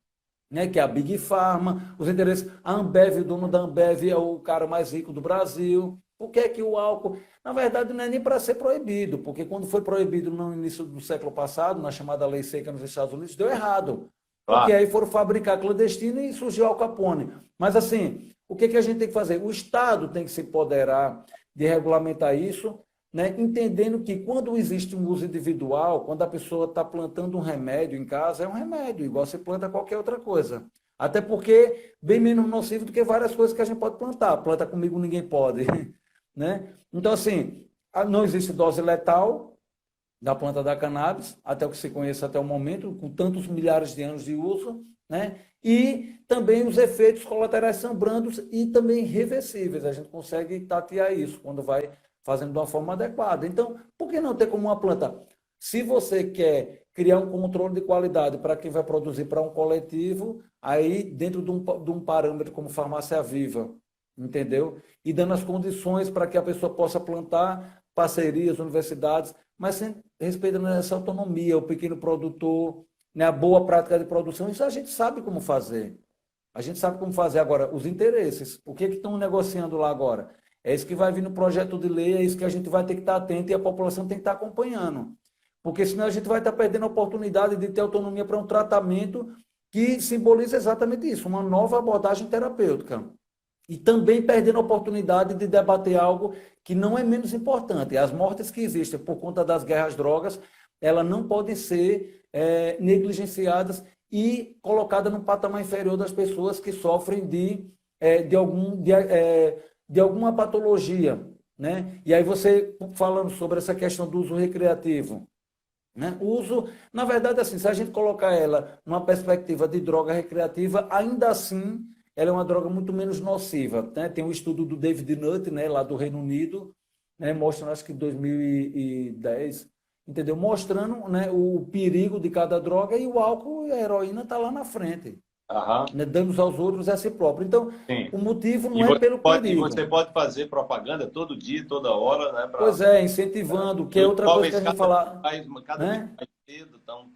B: Né, que é a Big Pharma, os interesses. A Ambev, o dono da Ambev é o cara mais rico do Brasil. Por que é que o álcool. Na verdade, não é nem para ser proibido, porque quando foi proibido no início do século passado, na chamada Lei Seca nos Estados Unidos, deu errado. Porque
A: Claro.
B: aí foram fabricar clandestino e surgiu Al Capone. Mas, assim, o que a gente tem que fazer? O Estado tem que se empoderar de regulamentar isso, né? Entendendo que quando existe um uso individual, quando a pessoa está plantando um remédio em casa, é um remédio, igual você planta qualquer outra coisa. Até porque bem menos nocivo do que várias coisas que a gente pode plantar. Planta comigo ninguém pode. Né? Então, assim, não existe dose letal, da planta da cannabis, até o que se conhece até o momento, com tantos milhares de anos de uso, né? E também os efeitos colaterais são brandos e também reversíveis. A gente consegue tatear isso quando vai fazendo de uma forma adequada. Então, por que não ter como uma planta? Se você quer criar um controle de qualidade para quem vai produzir para um coletivo, aí dentro de um parâmetro como farmácia viva, entendeu? E dando as condições para que a pessoa possa plantar, parcerias, universidades, mas sem respeitando essa autonomia, o pequeno produtor, né, a boa prática de produção, isso a gente sabe como fazer. A gente sabe como fazer. Agora, os interesses, o que estão negociando lá agora? É isso que vai vir no projeto de lei, é isso que a gente vai ter que estar atento e a população tem que estar acompanhando. Porque senão a gente vai estar perdendo a oportunidade de ter autonomia para um tratamento que simboliza exatamente isso, uma nova abordagem terapêutica. E também perdendo a oportunidade de debater algo que não é menos importante. As mortes que existem por conta das guerras às drogas, elas não podem ser negligenciadas e colocadas num patamar inferior das pessoas que sofrem de alguma patologia. Né? E aí você, falando sobre essa questão do uso recreativo, né? O uso, na verdade, assim, se a gente colocar ela numa perspectiva de droga recreativa, ainda assim ela é uma droga muito menos nociva. Né? Tem um estudo do David Nutt, né, lá do Reino Unido, né, mostrando, acho que em 2010, entendeu? Mostrando, né, o perigo de cada droga e o álcool e a heroína está lá na frente.
A: Aham.
B: Né? Danos aos outros é a si próprio. Então,
A: Sim.
B: o motivo não é pelo
A: E
B: perigo.
A: você pode fazer propaganda todo dia, toda hora, né?
B: Pois é, incentivando, que é
A: Os
B: outra coisa que
A: jovens
B: a gente fala,
A: cada vez
B: né?
A: mais cedo estão.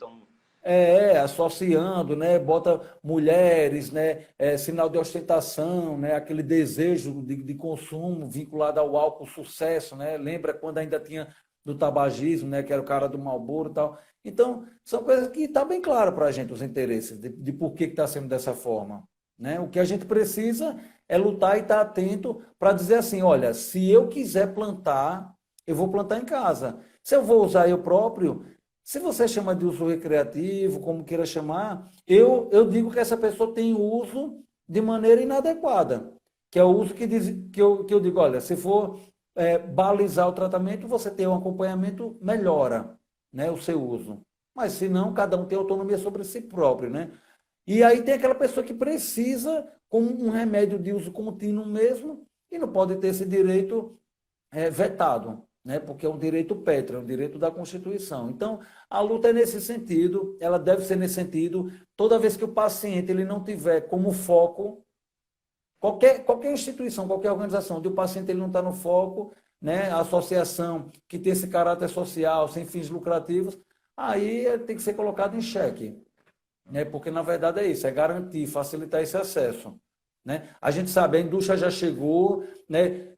B: Associando, né, bota mulheres, né, sinal de ostentação, né, aquele desejo de consumo vinculado ao álcool, sucesso, né, lembra quando ainda tinha do tabagismo, né, que era o cara do Marlboro e tal. Então, são coisas que está bem claro para a gente, os interesses, de por que está sendo dessa forma. Né? O que a gente precisa é lutar e estar atento para dizer assim, olha, se eu quiser plantar, eu vou plantar em casa. Se eu vou usar eu próprio, se você chama de uso recreativo, como queira chamar, eu digo que essa pessoa tem uso de maneira inadequada, que é o uso que eu digo, olha, se for balizar o tratamento, você tem um acompanhamento, melhora, né, o seu uso. Mas se não, cada um tem autonomia sobre si próprio, né? E aí tem aquela pessoa que precisa, como um remédio de uso contínuo mesmo, e não pode ter esse direito vetado, né? Porque é um direito pétreo, é um direito da Constituição. Então, a luta é nesse sentido, ela deve ser nesse sentido. Toda vez que o paciente ele não tiver como foco, qualquer instituição, qualquer organização, onde o paciente ele não está no foco, né? A associação que tem esse caráter social, sem fins lucrativos, aí tem que ser colocado em xeque. Né? Porque, na verdade, é isso, é garantir, facilitar esse acesso. Né? A gente sabe, a indústria já chegou, né?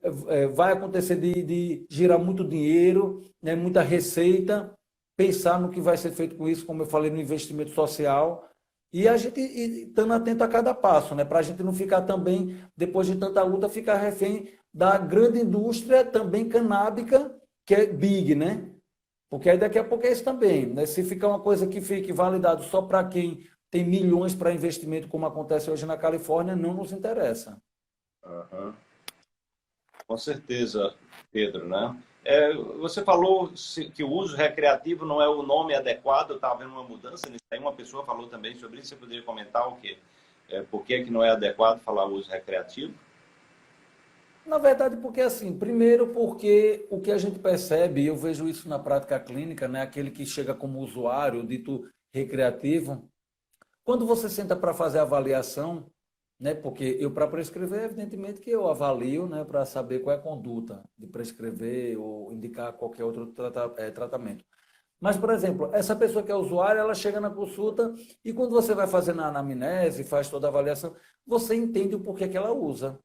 B: Vai acontecer de girar muito dinheiro, né? Muita receita, pensar no que vai ser feito com isso, como eu falei, no investimento social, e a gente estando atento a cada passo, né? Para a gente não ficar também, depois de tanta luta, ficar refém da grande indústria também canábica, que é big, né? Porque aí daqui a pouco é isso também, né? Se ficar uma coisa que fique validado só para quem tem milhões para investimento, como acontece hoje na Califórnia, não nos interessa.
A: Uhum. Com certeza, Pedro, né? Você falou que o uso recreativo não é o nome adequado, está havendo uma mudança nisso aí. Uma pessoa falou também sobre isso, você poderia comentar o quê? Por que não é adequado falar uso recreativo?
B: Na verdade, porque assim, primeiro porque o que a gente percebe, e eu vejo isso na prática clínica, né, aquele que chega como usuário, dito recreativo, quando você senta para fazer a avaliação, né, porque eu para prescrever, evidentemente que eu avalio, né, para saber qual é a conduta de prescrever ou indicar qualquer outro tratamento. Mas, por exemplo, essa pessoa que é usuária, ela chega na consulta e quando você vai fazer na anamnese, faz toda a avaliação, você entende o porquê que ela usa.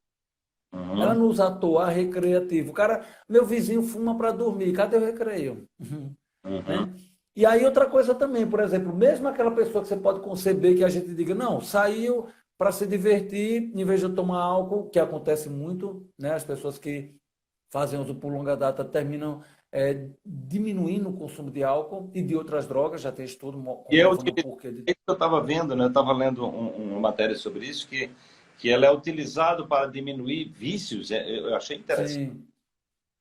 B: Ela
A: Uhum.
B: não usa à toa recreativo. O cara, meu vizinho fuma para dormir, cadê o recreio?
A: Uhum.
B: Né? E aí outra coisa também, por exemplo, mesmo aquela pessoa que você pode conceber que a gente diga, não, saiu para se divertir, em vez de tomar álcool, que acontece muito, né? As pessoas que fazem uso por longa data terminam diminuindo o consumo de álcool e de outras drogas, já tem estudo
A: E eu,
B: comprovando o porquê de...
A: eu estava vendo, né? Eu estava lendo uma matéria sobre isso, que ela é utilizado para diminuir vícios. Eu achei interessante.
B: Sim.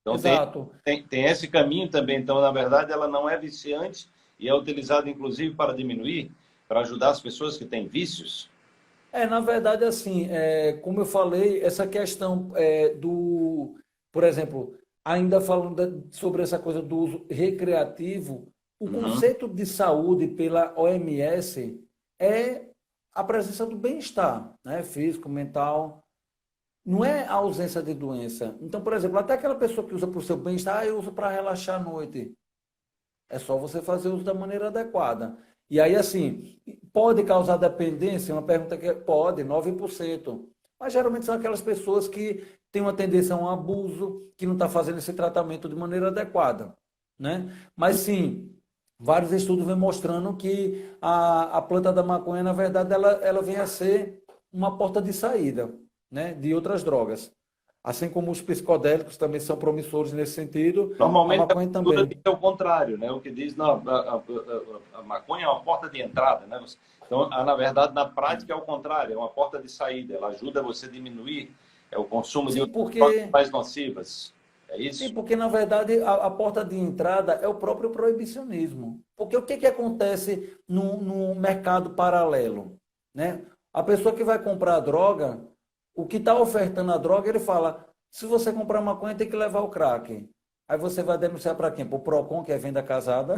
A: Então
B: Exato.
A: tem esse caminho também. Então, na verdade, ela não é viciante e é utilizada, inclusive, para diminuir, para ajudar as pessoas que têm vícios.
B: Na verdade, assim, como eu falei, essa questão por exemplo, ainda falando sobre essa coisa do uso recreativo, o
A: Uhum.
B: conceito de saúde pela OMS é a presença do bem-estar, né? Físico, mental, não é a ausência de doença. Então, por exemplo, até aquela pessoa que usa para o seu bem-estar, eu uso para relaxar à noite. É só você fazer uso da maneira adequada. E aí, assim, pode causar dependência? Uma pergunta que pode, 9%. Mas geralmente são aquelas pessoas que têm uma tendência a um abuso, que não está fazendo esse tratamento de maneira adequada, né? Mas sim, vários estudos vêm mostrando que a planta da maconha, na verdade, ela vem a ser uma porta de saída, né, de outras drogas. Assim como os psicodélicos também são promissores nesse sentido, a
A: Normalmente a
B: maconha
A: cultura
B: também.
A: diz o contrário, né? O que diz, não, a maconha é uma porta de entrada, né? Então, na verdade, na prática é o contrário, é uma porta de saída. Ela ajuda você a diminuir o consumo de
B: Sim,
A: outras drogas
B: porque,
A: mais nocivas. É
B: sim,
A: isso?
B: porque na verdade a porta de entrada é o próprio proibicionismo. Porque o que, que acontece no mercado paralelo? Né? A pessoa que vai comprar a droga, o que está ofertando a droga, ele fala: se você comprar maconha, tem que levar o crack. Aí você vai denunciar para quem? Para o PROCON, que é venda casada,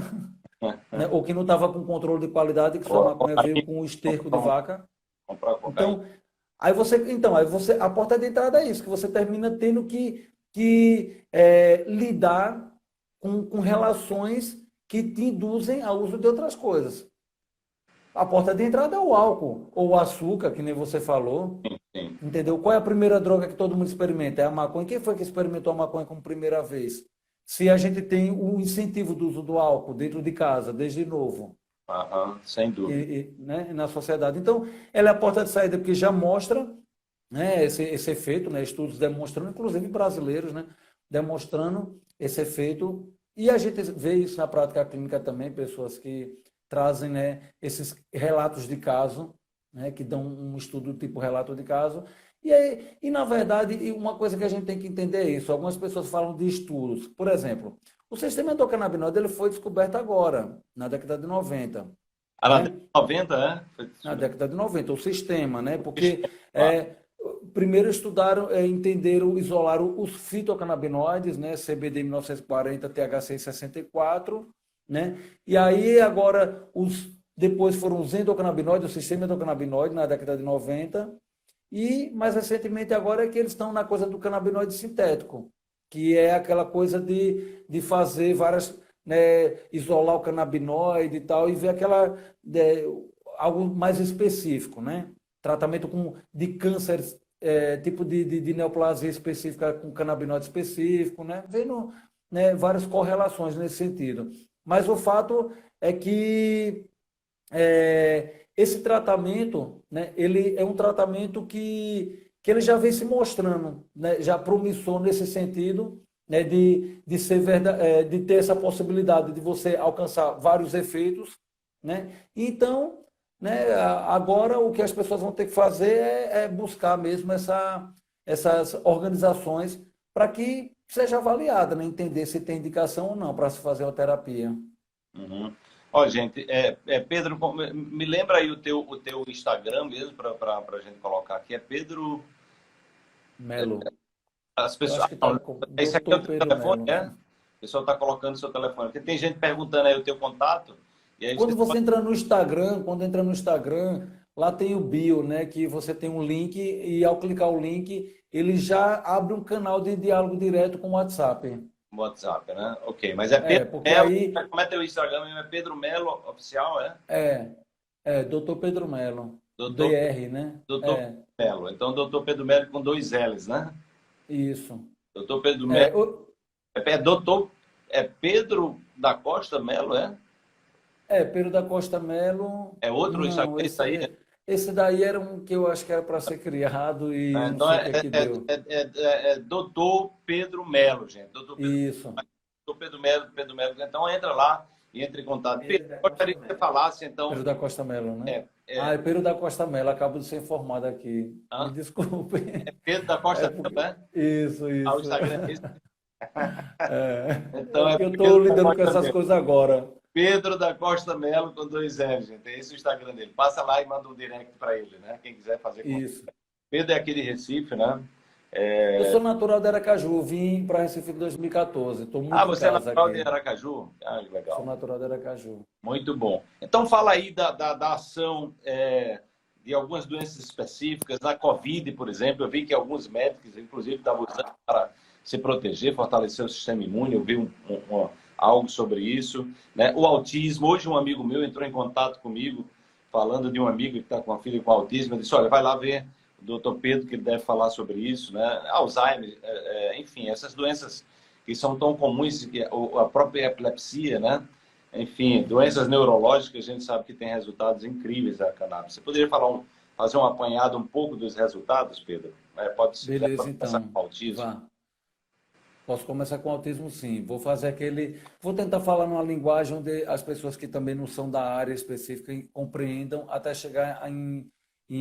B: né? Ou que não estava com controle de qualidade, que sua
A: Ou a
B: maconha veio
A: cocaína,
B: com o esterco de
A: comprar,
B: vaca.
A: comprar cocaína.
B: Então, aí você, a porta de entrada é isso, que você termina tendo que lidar com relações que te induzem ao uso de outras coisas. A porta de entrada é o álcool, ou o açúcar, que nem você falou.
A: Sim.
B: Entendeu? Qual é a primeira droga que todo mundo experimenta? É a maconha. Quem foi que experimentou a maconha como primeira vez? Se a gente tem o incentivo do uso do álcool dentro de casa, desde novo,
A: Aham, sem dúvida.
B: né, na sociedade. Então, ela é a porta de saída porque já mostra, né, esse efeito, né, estudos demonstrando, inclusive brasileiros, né, demonstrando esse efeito. E a gente vê isso na prática clínica também, pessoas que trazem, né, esses relatos de caso, né, que dão um estudo tipo relato de caso. Na verdade, uma coisa que a gente tem que entender é isso. Algumas pessoas falam de estudos. Por exemplo, o sistema endocannabinoide ele foi descoberto agora, na década de 90,
A: Ah, na década
B: né?
A: de 90, é?
B: Na década de 90, o sistema, né? Porque
A: Ah,
B: primeiro estudaram, entenderam, isolaram os fitocannabinoides, né? CBD em 1940, THC em 64, né? E aí agora depois foram os endocannabinoides, o sistema endocannabinoide na década de 90, e mais recentemente agora é que eles estão na coisa do canabinoide sintético, que é aquela coisa de fazer várias, né, isolar o canabinoide e tal, e ver algo mais específico, né? Tratamento de câncer, tipo de neoplasia específica com canabinoide específico, né? Vendo, né, várias correlações nesse sentido. Mas o fato é que esse tratamento, né, ele é um tratamento que ele já vem se mostrando, né, já promissor nesse sentido, né, de ser de ter essa possibilidade de você alcançar vários efeitos, né? Então, né, agora o que as pessoas vão ter que fazer é buscar mesmo essas organizações para que seja avaliada, né, entender se tem indicação ou não para se fazer a terapia.
A: uhum. Ó, gente, Pedro, me lembra aí o teu Instagram mesmo, para a gente colocar aqui. É Pedro.
B: Melo.
A: As
B: Eu
A: pessoas.
B: acho que
A: Ah,
B: está
A: não,
B: com
A: esse aqui é o
B: Dr.
A: teu
B: Pedro
A: telefone,
B: Melo.
A: é? O pessoal está colocando o seu telefone. Porque tem gente perguntando aí o teu contato, e aí você
B: Quando você
A: pode.
B: entra no Instagram, lá tem o bio, né? Que você tem um link e ao clicar o link, ele já abre um canal de diálogo direto com o WhatsApp.
A: WhatsApp, né? Ok, mas é Pedro
B: Porque
A: Melo.
B: aí
A: Como é teu Instagram mesmo? É Pedro Melo Oficial, é?
B: é, Dr. Pedro Melo,
A: Doutor,
B: DR, né?
A: doutor Melo. Então, doutor Pedro Melo com dois L's, né?
B: Isso.
A: Doutor Pedro Melo.
B: É, o-
A: Doutor. É Pedro da Costa Melo, é?
B: Pedro da Costa Melo,
A: É outro
B: não,
A: Instagram, isso aí?
B: esse daí era um que eu acho que era para ser criado e não
A: Então
B: sei o que é que deu.
A: doutor Pedro Melo, gente.
B: Isso.
A: Doutor Pedro Melo. Então entra lá e entre em contato. Pedro,
B: Pedro da
A: gostaria
B: Costa
A: que você
B: Melo.
A: falasse, então.
B: Pedro da Costa Melo, né?
A: É,
B: Ah,
A: é,
B: é Pedro da Costa Melo, acabo de ser informado aqui. Me
A: hã?
B: desculpe.
A: Pedro da
B: É
A: Costa Melo,
B: porque.
A: né?
B: Isso,
A: Ah, o
B: isso.
A: Instagram é esse.
B: É
A: Então é
B: porque eu estou
A: Pedro da
B: lidando com
A: Costa
B: essas
A: Melo.
B: coisas agora.
A: Pedro da Costa Melo com dois L, gente. É esse o Instagram dele. Passa lá e manda um direct para ele, né? Quem quiser fazer com.
B: Isso.
A: Pedro é aqui de Recife, né?
B: Eu sou natural de Aracaju, vim para Recife em 2014. Estou
A: Ah,
B: muito em
A: você é
B: casa
A: natural de
B: aqui.
A: Aracaju? Ah, que
B: Sou
A: legal.
B: natural de Aracaju.
A: Muito bom. Então fala aí da ação de algumas doenças específicas, na Covid, por exemplo. Eu vi que alguns médicos, inclusive, estavam usando para se proteger, fortalecer o sistema imune. Eu vi algo sobre isso. Né? O autismo. Hoje um amigo meu entrou em contato comigo, falando de um amigo que está com uma filha com autismo. Eu disse, olha, vai lá ver o doutor Pedro, que ele deve falar sobre isso. Né? Alzheimer, enfim, essas doenças que são tão comuns, que a própria epilepsia, né? Enfim, doenças neurológicas, a gente sabe que tem resultados incríveis a cannabis. Você poderia fazer um apanhado um pouco dos resultados, Pedro? Se quiser,
B: Beleza,
A: pode começar
B: então.
A: com o autismo.
B: Vá. Posso começar com autismo, sim. Vou fazer aquele. Vou tentar falar numa linguagem onde as pessoas que também não são da área específica compreendam até chegar em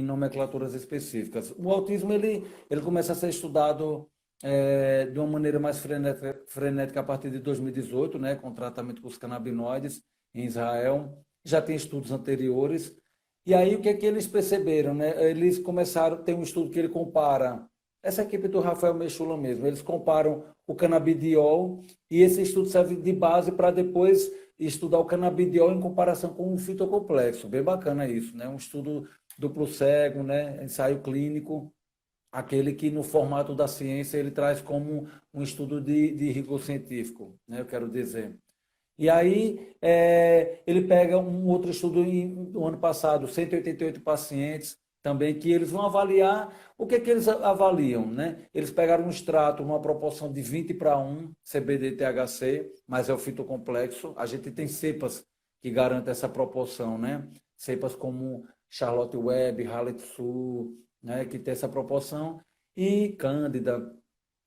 B: nomenclaturas específicas. O autismo ele começa a ser estudado de uma maneira mais frenética a partir de 2018, né, com tratamento com os canabinoides em Israel. Já tem estudos anteriores. E aí o que é que eles perceberam, né? Eles começaram, tem um estudo que ele compara essa equipe do Rafael Mechula mesmo, eles comparam o canabidiol e esse estudo serve de base para depois estudar o canabidiol em comparação com o fitocomplexo. Bem bacana isso, né? Um estudo duplo cego, né? Ensaio clínico, aquele que no formato da ciência ele traz como um estudo de rigor científico, né? Eu quero dizer. E aí ele pega um outro estudo no ano passado, 188 pacientes também, que eles vão avaliar o que, é que eles avaliam, né? Eles pegaram um extrato numa proporção de 20:1 CBD-THC, mas é o fitocomplexo. A gente tem cepas que garantem essa proporção, né? Cepas como Charlotte Web, Hallet Sul, né? Que tem essa proporção, e Cândida.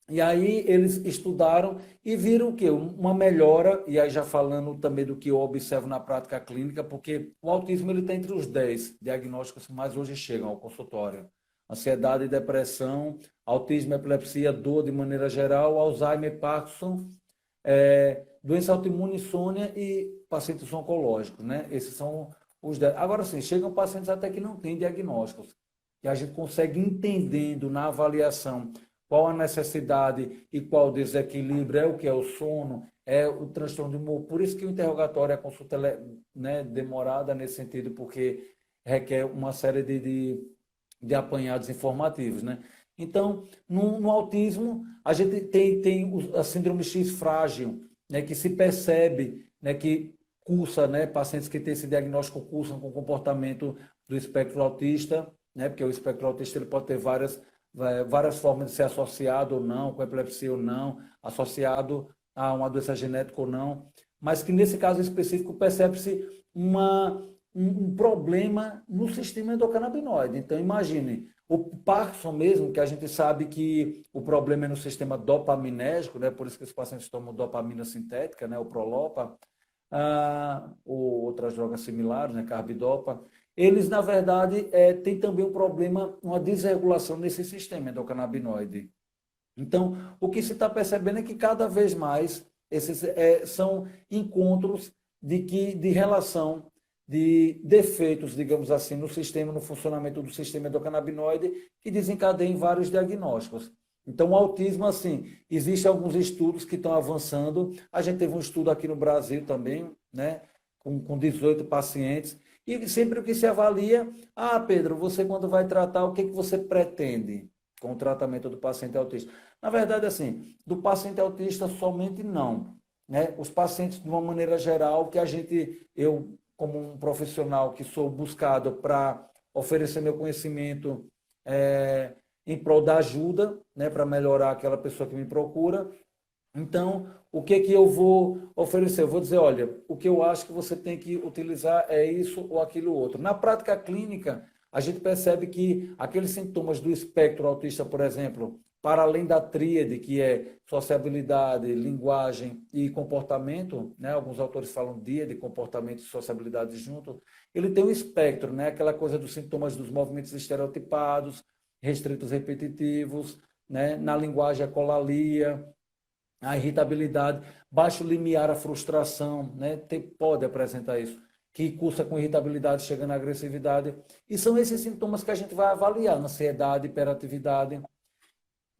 B: E aí eles estudaram e viram o quê? Uma melhora, e aí já falando também do que eu observo na prática clínica, porque o autismo ele está entre os 10 diagnósticos que mais hoje chegam ao consultório. Ansiedade e depressão, autismo, epilepsia, dor de maneira geral, Alzheimer, Parkinson, doença autoimune, insônia e pacientes oncológicos, né? Esses são os 10. Agora sim, chegam pacientes até que não têm diagnósticos, que a gente consegue entendendo na avaliação qual a necessidade e qual o desequilíbrio, é o que é o sono, é o transtorno de humor. Por isso que o interrogatório, a consulta é, né, demorada nesse sentido, porque requer uma série de apanhados informativos, né? Então, no autismo, a gente tem a síndrome X frágil, né, que se percebe, né, que cursa, né, pacientes que têm esse diagnóstico cursam com comportamento do espectro autista, né, porque o espectro autista ele pode ter várias formas de ser associado ou não, com epilepsia ou não, associado a uma doença genética ou não, mas que nesse caso específico percebe-se um problema no sistema endocannabinoide. Então, imagine, o Parkinson mesmo, que a gente sabe que o problema é no sistema dopaminérgico, né? Por isso que os pacientes tomam dopamina sintética, né? O Prolopa, ou outras drogas similares, né? Carbidopa. Eles, na verdade, têm também um problema, uma desregulação nesse sistema endocannabinoide. Então, o que se está percebendo é que cada vez mais esses são encontros de relação de defeitos, digamos assim, no sistema, no funcionamento do sistema endocannabinoide, que desencadeiam vários diagnósticos. Então, o autismo, assim, existem alguns estudos que estão avançando. A gente teve um estudo aqui no Brasil também, né, com 18 pacientes, e sempre o que se avalia, Pedro, você quando vai tratar, o que, que você pretende com o tratamento do paciente autista? Na verdade, assim, do paciente autista somente não, né? Os pacientes, de uma maneira geral, que eu, como um profissional que sou buscado para oferecer meu conhecimento em prol da ajuda, né, para melhorar aquela pessoa que me procura. Então, o que que eu vou oferecer? Eu vou dizer, olha, o que eu acho que você tem que utilizar é isso ou aquilo outro. Na prática clínica, a gente percebe que aqueles sintomas do espectro autista, por exemplo, para além da tríade, que é sociabilidade, linguagem e comportamento, né? Alguns autores falam de comportamento e sociabilidade junto, ele tem um espectro, né? Aquela coisa dos sintomas dos movimentos estereotipados, restritos repetitivos, né? Na linguagem a colalia, a irritabilidade, baixo limiar, a frustração, né? Pode apresentar isso, que cursa com irritabilidade, chegando à agressividade. E são esses sintomas que a gente vai avaliar, ansiedade, hiperatividade.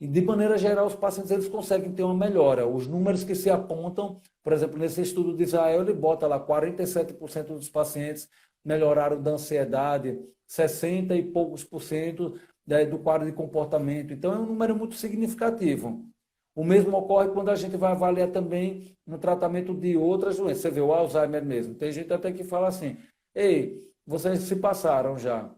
B: E, de maneira geral, os pacientes eles conseguem ter uma melhora. Os números que se apontam, por exemplo, nesse estudo de Israel, ele bota lá 47% dos pacientes melhoraram da ansiedade, 60 e poucos por cento do quadro de comportamento. Então, é um número muito significativo. O mesmo ocorre quando a gente vai avaliar também no tratamento de outras doenças. Você vê o Alzheimer mesmo. Tem gente até que fala assim, ei, vocês se passaram já.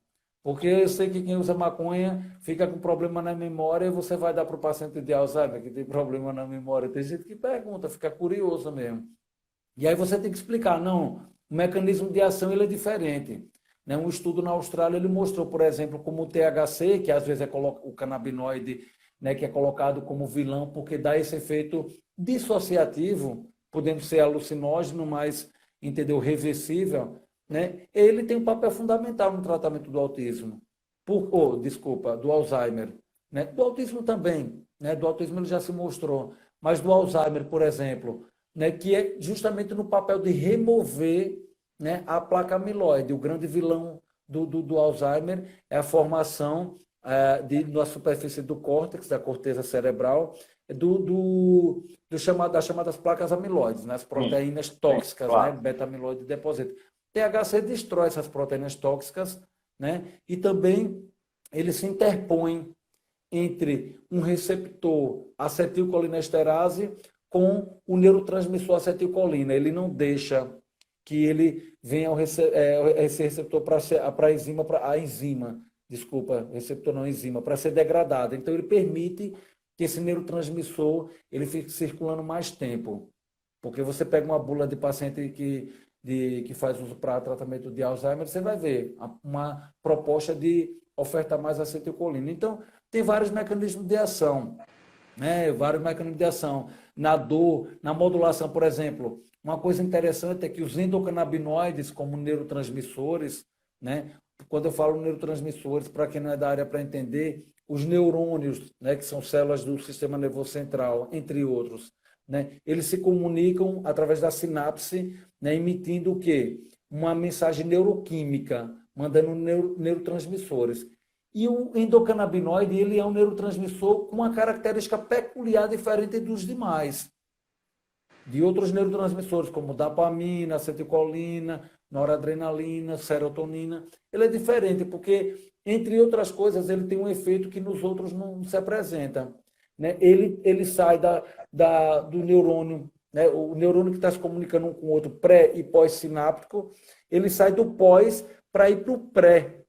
B: Porque eu sei que quem usa maconha fica com problema na memória e você vai dar para o paciente de Alzheimer que tem problema na memória. Tem gente que pergunta, fica curioso mesmo. E aí você tem que explicar, não, o mecanismo de ação ele é diferente. Né? Um estudo na Austrália ele mostrou, por exemplo, como o THC, que às vezes é o canabinoide, né, que é colocado como vilão porque dá esse efeito dissociativo, podendo ser alucinógeno, mas, entendeu, reversível, né? Ele tem um papel fundamental no tratamento do autismo, do Alzheimer, né? Do autismo também, né? Do autismo ele já se mostrou, mas do Alzheimer, por exemplo, né? Que é justamente no papel de remover, né? A placa amiloide. O grande vilão do Alzheimer é a formação na superfície do córtex, da corteza cerebral, das chamadas placas amiloides, né? As proteínas tóxicas, claro. Né? Beta-amiloide deposita. THC destrói essas proteínas tóxicas, né? E também ele se interpõe entre um receptor acetilcolinesterase com o neurotransmissor acetilcolina. Ele não deixa que ele venha esse receptor para a enzima, receptor não enzima, para ser degradado. Então ele permite que esse neurotransmissor ele fique circulando mais tempo. Porque você pega uma bula de paciente que faz uso para tratamento de Alzheimer, você vai ver uma proposta de ofertar mais acetilcolina. Então, tem vários mecanismos de ação, né? Vários mecanismos de ação. Na dor, na modulação, por exemplo, uma coisa interessante é que os endocannabinoides, como neurotransmissores, né? Quando eu falo neurotransmissores, para quem não é da área para entender, os neurônios, né? Que são células do sistema nervoso central, entre outros, né? Eles se comunicam através da sinapse, né? Emitindo o quê? Uma mensagem neuroquímica, mandando neurotransmissores. E o endocannabinoide, ele é um neurotransmissor com uma característica peculiar diferente dos demais. De outros neurotransmissores, como dopamina, acetilcolina, noradrenalina, serotonina. Ele é diferente porque, entre outras coisas, ele tem um efeito que nos outros não se apresenta. Né? Ele sai do neurônio, né? O neurônio que está se comunicando um com o outro, pré e pós-sináptico, ele sai do pós para ir para o pré.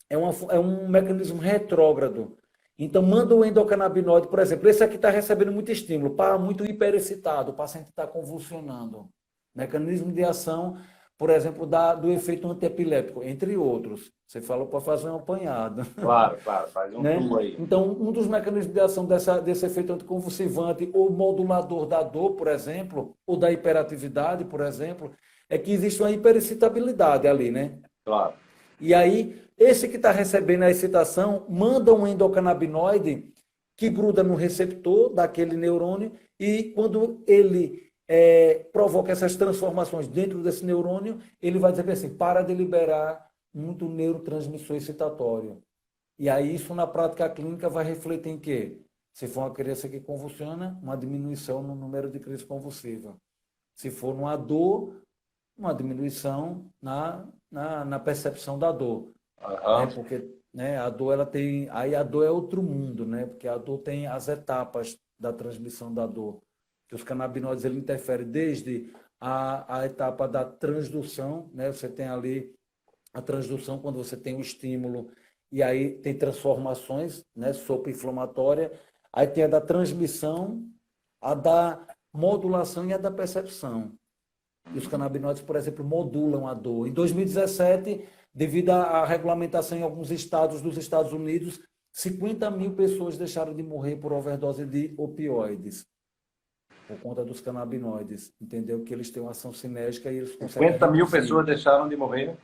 B: É um mecanismo retrógrado. Então, manda o endocannabinoide, por exemplo, esse aqui está recebendo muito estímulo, muito hiperexcitado, o paciente está convulsionando. Mecanismo de ação, por exemplo, do efeito antiepilético, entre outros. Você falou para fazer um apanhado.
A: Claro, faz um
B: né?
A: tubo aí.
B: Então, um dos mecanismos de ação desse efeito anticonvulsivante, ou modulador da dor, por exemplo, ou da hiperatividade, por exemplo, é que existe uma hiperexcitabilidade ali, né?
A: Claro.
B: E aí, esse que está recebendo a excitação manda um endocannabinoide que gruda no receptor daquele neurônio e quando ele provoca essas transformações dentro desse neurônio, ele vai dizer assim, para de liberar muito neurotransmissor excitatório. E aí isso na prática clínica vai refletir em quê? Se for uma criança que convulsiona, uma diminuição no número de crises convulsivas. Se for uma dor, uma diminuição na percepção da dor. Né? Porque né, a dor ela tem. Aí a dor é outro mundo, né? Porque a dor tem as etapas da transmissão da dor. Que os canabinoides ele interferem desde a etapa da transdução, né? Você tem ali a transdução quando você tem o estímulo e aí tem transformações, né? Sopa inflamatória. Aí tem a da transmissão, a da modulação e a da percepção. E os canabinoides, por exemplo, modulam a dor. Em 2017, devido à regulamentação em alguns estados dos Estados Unidos, 50 mil pessoas deixaram de morrer por overdose de opioides, por conta dos canabinoides. Entendeu? Que eles têm uma ação cinética e eles conseguem...
A: 50 mil pessoas deixaram de morrer?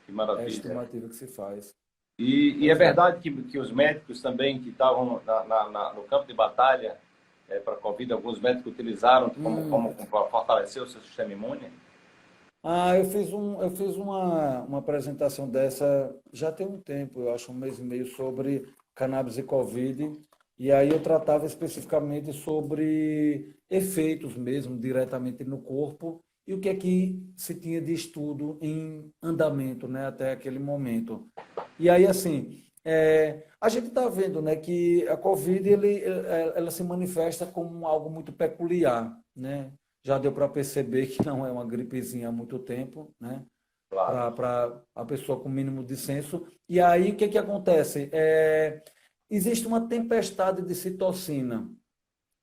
B: Que maravilha. É a estimativa que se faz.
A: E é verdade que os médicos também que estavam no campo de batalha para a Covid, alguns médicos utilizaram como para fortalecer o seu sistema imune?
B: Eu fiz uma apresentação dessa já tem um tempo, eu acho um mês e meio, sobre cannabis e Covid, e aí eu tratava especificamente sobre efeitos mesmo, diretamente no corpo, e o que é que se tinha de estudo em andamento, né, até aquele momento. E aí, assim, a gente está vendo, né, que a Covid ela se manifesta como algo muito peculiar, né? Já deu para perceber que não é uma gripezinha há muito tempo, né?
A: Claro.
B: Para a pessoa com mínimo de senso. E aí, o que que acontece? Existe uma tempestade de citocina.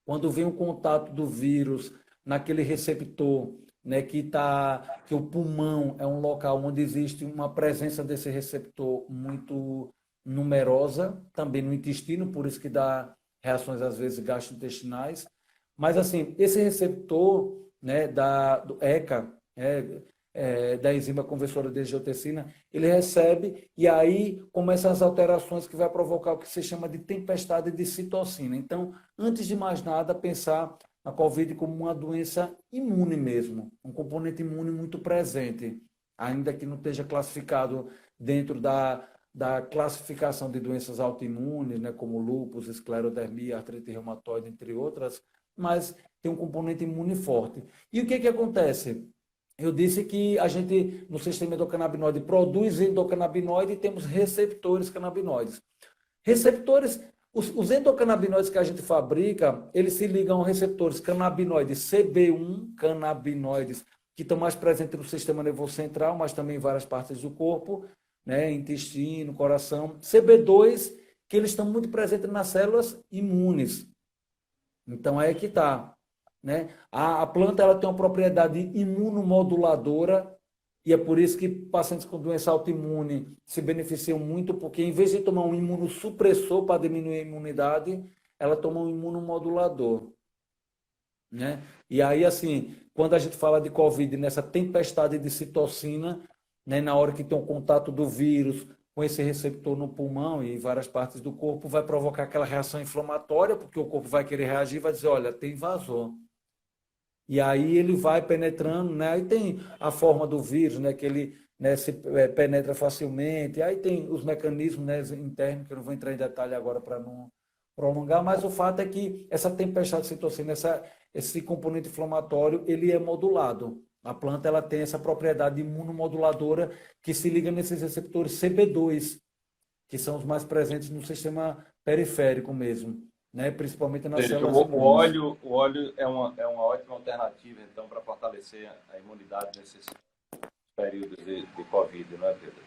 B: Quando vem o contato do vírus naquele receptor, né, que o pulmão é um local onde existe uma presença desse receptor muito numerosa, também no intestino, por isso que dá reações às vezes gastrointestinais. Mas assim, esse receptor, né, do ECA, da enzima conversora de angiotensina, ele recebe e aí começam as alterações que vai provocar o que se chama de tempestade de citocina. Então, antes de mais nada, pensar a Covid como uma doença imune mesmo, um componente imune muito presente, ainda que não esteja classificado dentro da classificação de doenças autoimunes, né, como lúpus, esclerodermia, artrite reumatoide, entre outras, mas tem um componente imune forte. E o que que acontece? Eu disse que a gente, no sistema endocannabinoide, produz endocannabinoide e temos receptores canabinoides. Receptores, os endocannabinoides que a gente fabrica, eles se ligam a receptores canabinoides CB1, canabinoides que estão mais presentes no sistema nervoso central, mas também em várias partes do corpo, né, intestino, coração. CB2, que eles estão muito presentes nas células imunes. Então, aí é que está. Né? A planta ela tem uma propriedade imunomoduladora e é por isso que pacientes com doença autoimune se beneficiam muito, porque em vez de tomar um imunossupressor para diminuir a imunidade, ela toma um imunomodulador. Né? E aí, assim, quando a gente fala de Covid, nessa tempestade de citocina, né, na hora que tem o contato do vírus com esse receptor no pulmão e em várias partes do corpo, vai provocar aquela reação inflamatória, porque o corpo vai querer reagir e vai dizer, olha, tem invasor. E aí ele vai penetrando, né? Aí tem a forma do vírus, né? Que ele, né, penetra facilmente. Aí tem os mecanismos, né, internos, que eu não vou entrar em detalhe agora para não prolongar, mas o fato é que essa tempestade de citocina, esse componente inflamatório, ele é modulado. A planta ela tem essa propriedade imunomoduladora que se liga nesses receptores CB2, que são os mais presentes no sistema periférico mesmo, né? Principalmente nas
A: Seja,
B: células imunes.
A: o óleo é uma ótima alternativa, então, para fortalecer a imunidade nesses períodos de Covid, não é, Pedro?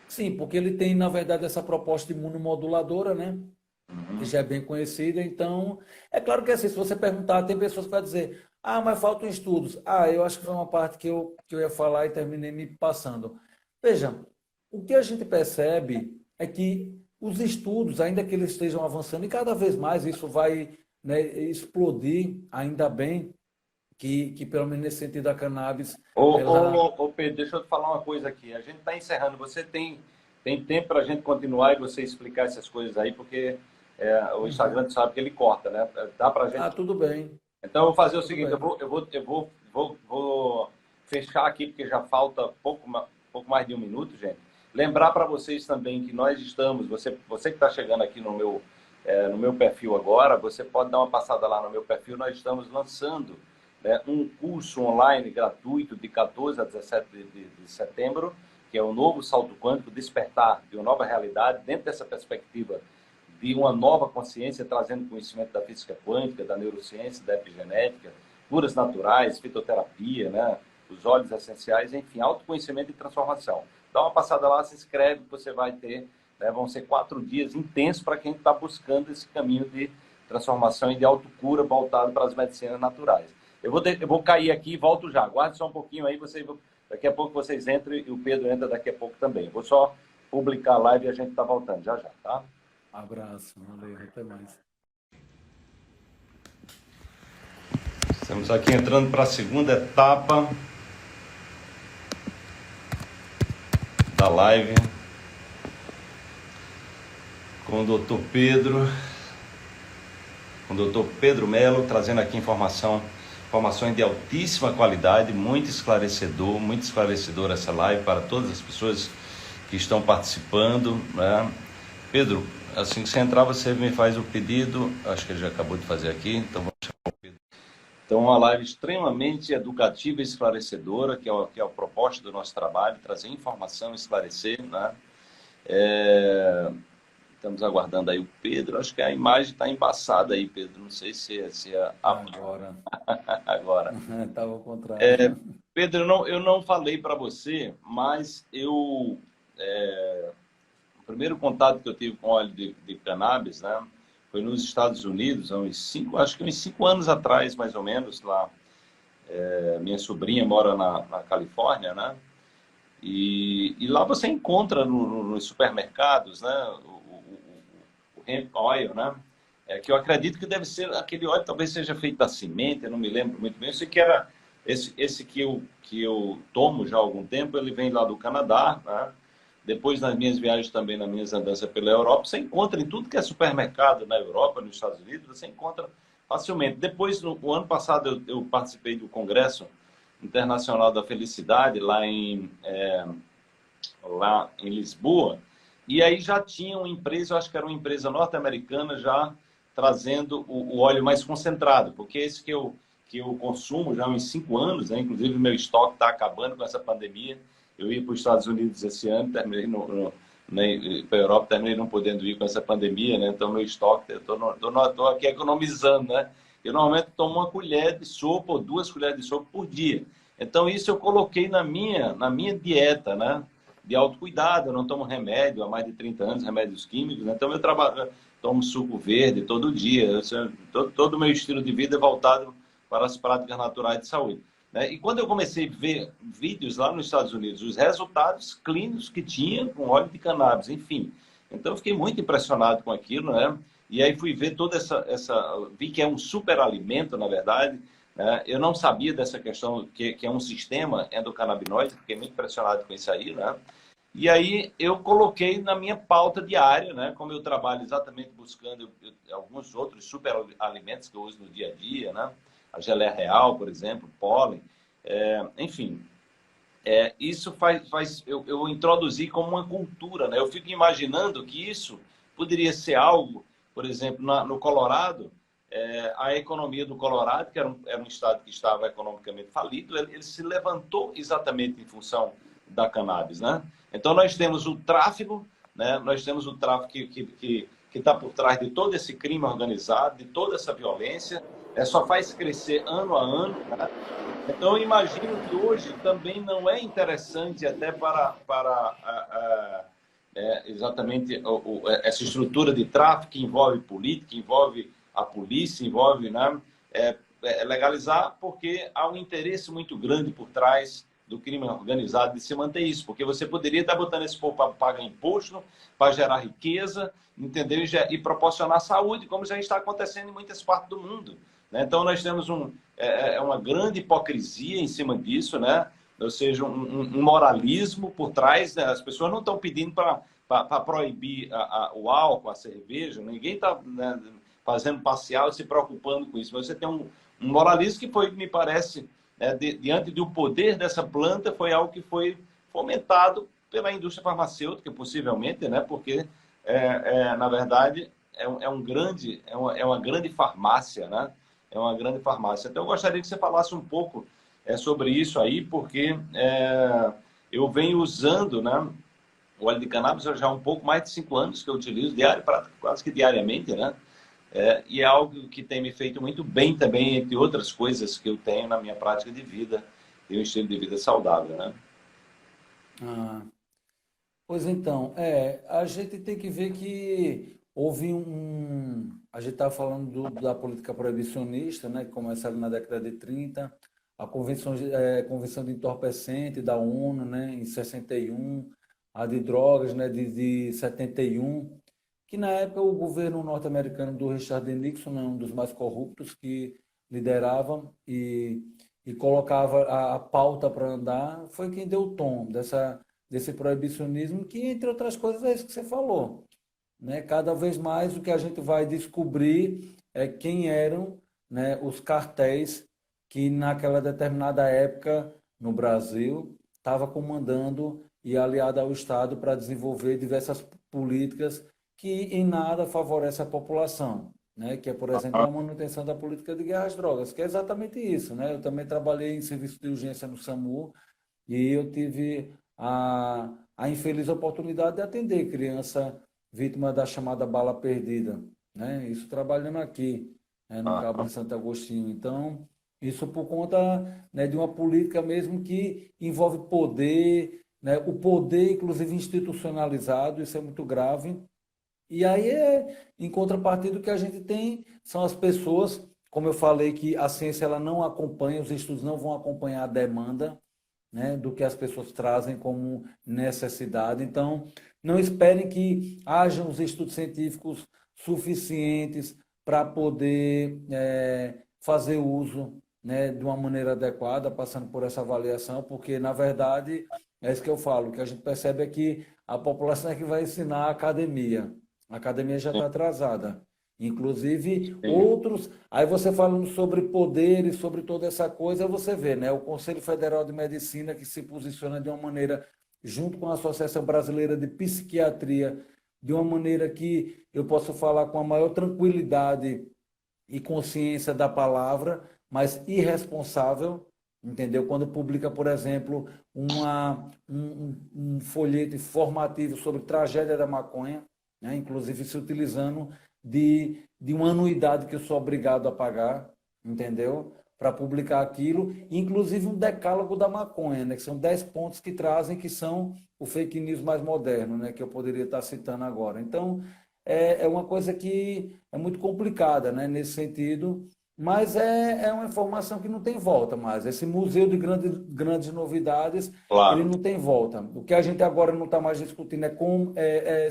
B: Sim, porque ele tem, na verdade, essa proposta imunomoduladora, né? Que
A: Uhum.
B: já é bem conhecida. Então, é claro que assim, se você perguntar, tem pessoas que vão dizer, mas faltam estudos. Eu acho que foi uma parte que eu ia falar e terminei me passando. Veja, o que a gente percebe é que os estudos, ainda que eles estejam avançando, e cada vez mais isso vai, né, explodir, ainda bem que pelo menos nesse sentido a cannabis, ela...
A: Pedro, deixa eu te falar uma coisa aqui. A gente está encerrando. Você tem tempo para a gente continuar e você explicar essas coisas aí, porque o
B: Uhum.
A: Instagram sabe que ele corta, né? Dá para a gente.
B: Tudo bem,
A: Então, eu vou fazer o
B: tudo
A: seguinte:
B: bem.
A: vou fechar aqui, porque já falta pouco mais de um minuto, gente. Lembrar para vocês também que nós estamos, você que está chegando aqui no meu perfil agora, você pode dar uma passada lá no meu perfil. Nós estamos lançando, né, um curso online gratuito de 14 a 17 de setembro, que é o novo salto quântico, despertar de uma nova realidade, dentro dessa perspectiva de uma nova consciência, trazendo conhecimento da física quântica, da neurociência, da epigenética, curas naturais, fitoterapia, né, os óleos essenciais, enfim, autoconhecimento e transformação. Dá uma passada lá, se inscreve, que você vai ter, né, vão ser 4 dias intensos para quem está buscando esse caminho de transformação e de autocura voltado para as medicinas naturais. Eu vou cair aqui e volto já. Aguarde só um pouquinho aí, daqui a pouco vocês entram e o Pedro entra daqui a pouco também. Vou só publicar a live e a gente está voltando já já, tá?
B: Abraço, valeu, até mais.
A: Estamos aqui entrando para a segunda etapa da live com o Dr. Pedro. com o doutor Pedro Melo, trazendo aqui informações de altíssima qualidade, muito esclarecedora essa live para todas as pessoas que estão participando, né? Pedro, assim que você entrar, você me faz o pedido, acho que ele já acabou de fazer aqui, então vamos chamar o Pedro. Então, uma live extremamente educativa e esclarecedora, que é a proposta do nosso trabalho, trazer informação, esclarecer, né? Estamos aguardando aí o Pedro. Acho que a imagem está embaçada aí, Pedro. Não sei se é
B: Agora.
A: agora.
B: Estava ao contrário.
A: Pedro, eu não falei para você, mas o primeiro contato que eu tive com óleo de cannabis, né, foi nos Estados Unidos, acho que uns 5 anos atrás, mais ou menos, lá. Minha sobrinha mora na Califórnia, né? E lá você encontra nos supermercados, né, o hemp oil, né? Que eu acredito que deve ser aquele óleo, talvez seja feito da semente, eu não me lembro muito bem. Eu sei que era esse que eu tomo já há algum tempo, ele vem lá do Canadá, né? Depois, nas minhas viagens também, nas minhas andanças pela Europa, você encontra em tudo que é supermercado na Europa, nos Estados Unidos, você encontra facilmente. Depois, no ano passado, eu participei do Congresso Internacional da Felicidade, lá em Lisboa, e aí já tinha uma empresa, eu acho que era uma empresa norte-americana, já trazendo o óleo mais concentrado, porque esse que eu consumo já há uns 5 anos, né? Inclusive meu estoque está acabando com essa pandemia. Eu ia para os Estados Unidos esse ano, terminei para a Europa, terminei não podendo ir com essa pandemia, né? Então meu estoque, eu estou aqui economizando, né? Eu normalmente tomo uma colher de sopa ou 2 colheres de sopa por dia. Então isso eu coloquei na minha dieta, né? De autocuidado. Eu não tomo remédio há mais de 30 anos, remédios químicos, né? Então eu tomo suco verde todo dia. Todo o meu estilo de vida é voltado para as práticas naturais de saúde, né? E quando eu comecei a ver vídeos lá nos Estados Unidos, os resultados clínicos que tinha com óleo de cannabis, enfim. Então eu fiquei muito impressionado com aquilo, né? E aí fui ver toda vi que é um superalimento, na verdade, né? Eu não sabia dessa questão que é um sistema endocannabinoide, fiquei muito impressionado com isso aí, né? E aí eu coloquei na minha pauta diária, né? Como eu trabalho exatamente buscando alguns outros superalimentos que eu uso no dia a dia, né? A geleia real, por exemplo, pólen, enfim. Isso eu introduzi como uma cultura, né? Eu fico imaginando que isso poderia ser algo, por exemplo, no Colorado, a economia do Colorado, que era um estado que estava economicamente falido, ele se levantou exatamente em função da cannabis, né? Então nós temos o tráfico, né? Nós temos o tráfico que está por trás de todo esse crime organizado, de toda essa violência, só faz crescer ano a ano, né? Então, eu imagino que hoje também não é interessante até exatamente essa estrutura de tráfico que envolve política, envolve a polícia, envolve, né, legalizar, porque há um interesse muito grande por trás do crime organizado de se manter isso, porque você poderia estar botando esse povo para pagar imposto, para gerar riqueza, entendeu? E proporcionar saúde, como já está acontecendo em muitas partes do mundo, né? Então, nós temos uma grande hipocrisia em cima disso, né? Ou seja, um moralismo por trás, né? As pessoas não estão pedindo para proibir o álcool, a cerveja, ninguém está, né, fazendo parcial, se preocupando com isso. Mas você tem um moralismo que foi, me parece, diante do poder dessa planta, foi algo que foi fomentado pela indústria farmacêutica, possivelmente, né? Porque, na verdade, é uma grande farmácia, né? É uma grande farmácia. Então, eu gostaria que você falasse um pouco sobre isso aí, porque eu venho usando, né, o óleo de cannabis já há um pouco mais de 5 anos que eu utilizo quase que diariamente, né? E é algo que tem me feito muito bem também, entre outras coisas que eu tenho na minha prática de vida, e um estilo de vida saudável, né?
B: Ah, pois então, a gente tem que ver que houve a gente estava falando da política proibicionista, né, que começou ali na década de 30, a Convenção de Entorpecente da ONU, né, em 61, a de drogas, né, de 71, que na época o governo norte-americano do Richard Nixon, né, um dos mais corruptos, que liderava e colocava a pauta para andar, foi quem deu o tom desse proibicionismo, que, entre outras coisas, é isso que você falou, né? Cada vez mais o que a gente vai descobrir quem eram, né, os cartéis que naquela determinada época no Brasil estava comandando e aliado ao Estado para desenvolver diversas políticas que em nada favorecem a população, né? Que é, por exemplo, a manutenção da política de guerra às drogas, que é exatamente isso, né? Eu também trabalhei em serviço de urgência no SAMU e eu tive a infeliz oportunidade de atender criança vítima da chamada bala perdida, né? Isso trabalhando aqui, né, no Cabo de Santo Agostinho. Então, isso por conta, né, de uma política mesmo que envolve poder, né, o poder, inclusive, institucionalizado, isso é muito grave. E aí, em contrapartida, o que a gente tem são as pessoas, como eu falei, que a ciência ela não acompanha, os estudos não vão acompanhar a demanda, né, do que as pessoas trazem como necessidade. Então, não esperem que hajam os estudos científicos suficientes para poder fazer uso, né, de uma maneira adequada, passando por essa avaliação, porque, na verdade, é isso que eu falo, o que a gente percebe é que a população é que vai ensinar a academia. A academia já está atrasada. Inclusive,
A: Sim.
B: outros. Aí você falando sobre poderes, sobre toda essa coisa, você vê, né? O Conselho Federal de Medicina que se posiciona de uma maneira, junto com a Associação Brasileira de Psiquiatria, de uma maneira que eu posso falar com a maior tranquilidade e consciência da palavra, mas irresponsável, entendeu? Quando publica, por exemplo, um folheto informativo sobre tragédia da maconha, né? Inclusive se utilizando de uma anuidade que eu sou obrigado a pagar, entendeu? Para publicar aquilo, inclusive um decálogo da maconha, né? Que são 10 pontos que trazem, que são o fake news mais moderno, né? Que eu poderia estar citando agora. Então, é uma coisa que é muito complicada, né? Nesse sentido, mas é uma informação que não tem volta mais. Esse museu de grandes novidades, ele
A: Claro.
B: não tem volta. O que a gente agora não está mais discutindo é como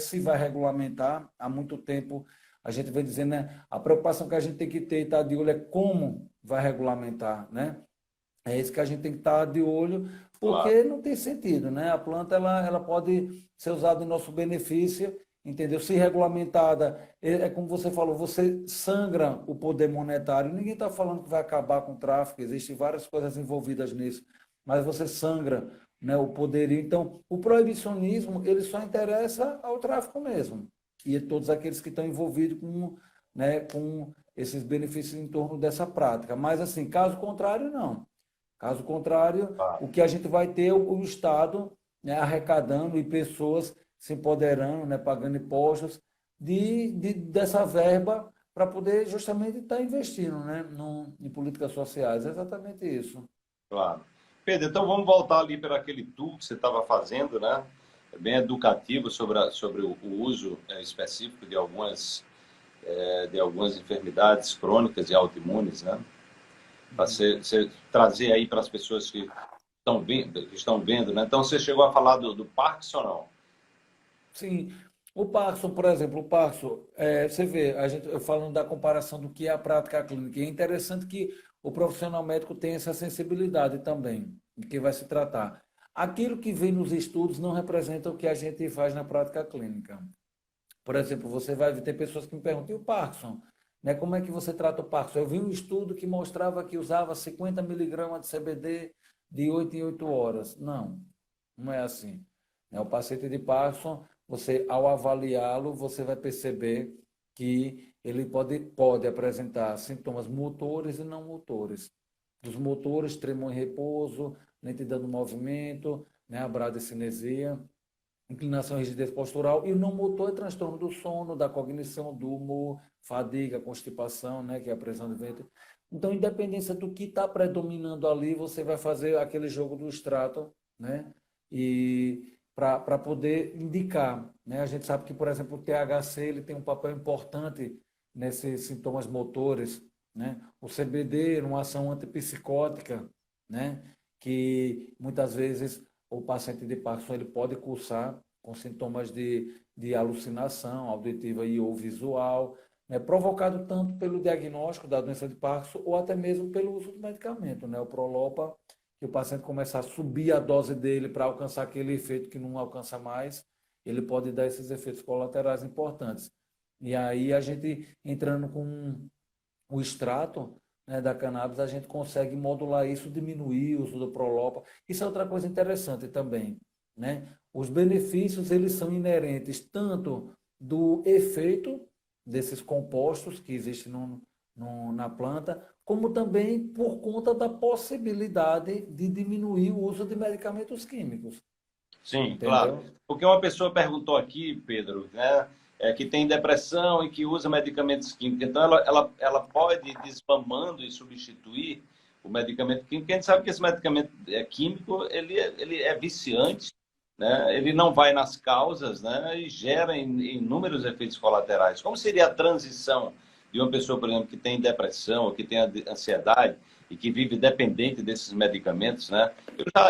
B: se vai regulamentar. Há muito tempo a gente vem dizendo, né? A preocupação que a gente tem que ter e estar de olho é como vai regulamentar, né? É isso que a gente tem que estar de olho,
A: Claro.
B: porque não tem sentido, né? A planta ela pode ser usada em nosso benefício, entendeu? Se regulamentada, é como você falou, você sangra o poder monetário. Ninguém está falando que vai acabar com o tráfico, existem várias coisas envolvidas nisso, mas você sangra, né, o poderio. Então, o proibicionismo ele só interessa ao tráfico mesmo e a todos aqueles que estão envolvidos com, né, com esses benefícios em torno dessa prática. Mas, assim, caso contrário, não. Caso contrário,
A: Claro.
B: o que a gente vai ter é o Estado, né, arrecadando e pessoas se empoderando, né, pagando impostos dessa verba para poder justamente estar investindo, né, em políticas sociais. É exatamente isso.
A: Claro. Pedro, então vamos voltar ali para aquele tour que você estava fazendo, né? É bem educativo sobre o uso específico de algumas enfermidades crônicas e autoimunes, né? Para você trazer aí para as pessoas que estão vendo, né? Então você chegou a falar do Parkinson, não?
B: Sim, o Parkinson, por exemplo, o Parkinson, você vê, a gente eu falando da comparação do que é a prática clínica, e é interessante que o profissional médico tem essa sensibilidade também, de que vai se tratar. Aquilo que vem nos estudos não representa o que a gente faz na prática clínica. Por exemplo, você vai ver, tem pessoas que me perguntam, e o Parkinson? Né, como é que você trata o Parkinson? Eu vi um estudo que mostrava que usava 50 miligramas de CBD de 8 em 8 horas. Não, não é assim. Né, o paciente de Parkinson, você, ao avaliá-lo, você vai perceber que ele pode apresentar sintomas motores e não motores. Dos motores, tremor em repouso, lentidão do movimento, né, a bradicinesia, inclinação e rigidez postural, e o não motor é transtorno do sono, da cognição, do humor, fadiga, constipação, né, que é a pressão de ventre. Então, independência do que está predominando ali, você vai fazer aquele jogo do extrato, né, e para poder indicar, né? A gente sabe que, por exemplo, o THC ele tem um papel importante nesses sintomas motores, né? O CBD, uma ação antipsicótica, né? Que muitas vezes o paciente de Parkinson ele pode cursar com sintomas de alucinação auditiva e ou visual, né, provocado tanto pelo diagnóstico da doença de Parkinson ou até mesmo pelo uso do medicamento, né, o Prolopa, que o paciente começa a subir a dose dele para alcançar aquele efeito que não alcança mais, ele pode dar esses efeitos colaterais importantes. E aí a gente entrando o extrato, né, da cannabis, a gente consegue modular isso, diminuir o uso do Prolopa. Isso é outra coisa interessante também, né? Os benefícios, eles são inerentes tanto do efeito desses compostos que existem na planta, como também por conta da possibilidade de diminuir o uso de medicamentos químicos,
A: Sim, claro.
B: entendeu?
A: Porque uma pessoa perguntou aqui, Pedro, né, que tem depressão e que usa medicamentos químicos. Então, ela pode ir desmamando e substituir o medicamento químico. Porque a gente sabe que esse medicamento químico ele é viciante, né? Ele não vai nas causas, né? E gera inúmeros efeitos colaterais. Como seria a transição de uma pessoa, por exemplo, que tem depressão ou que tem ansiedade e que vive dependente desses medicamentos, né?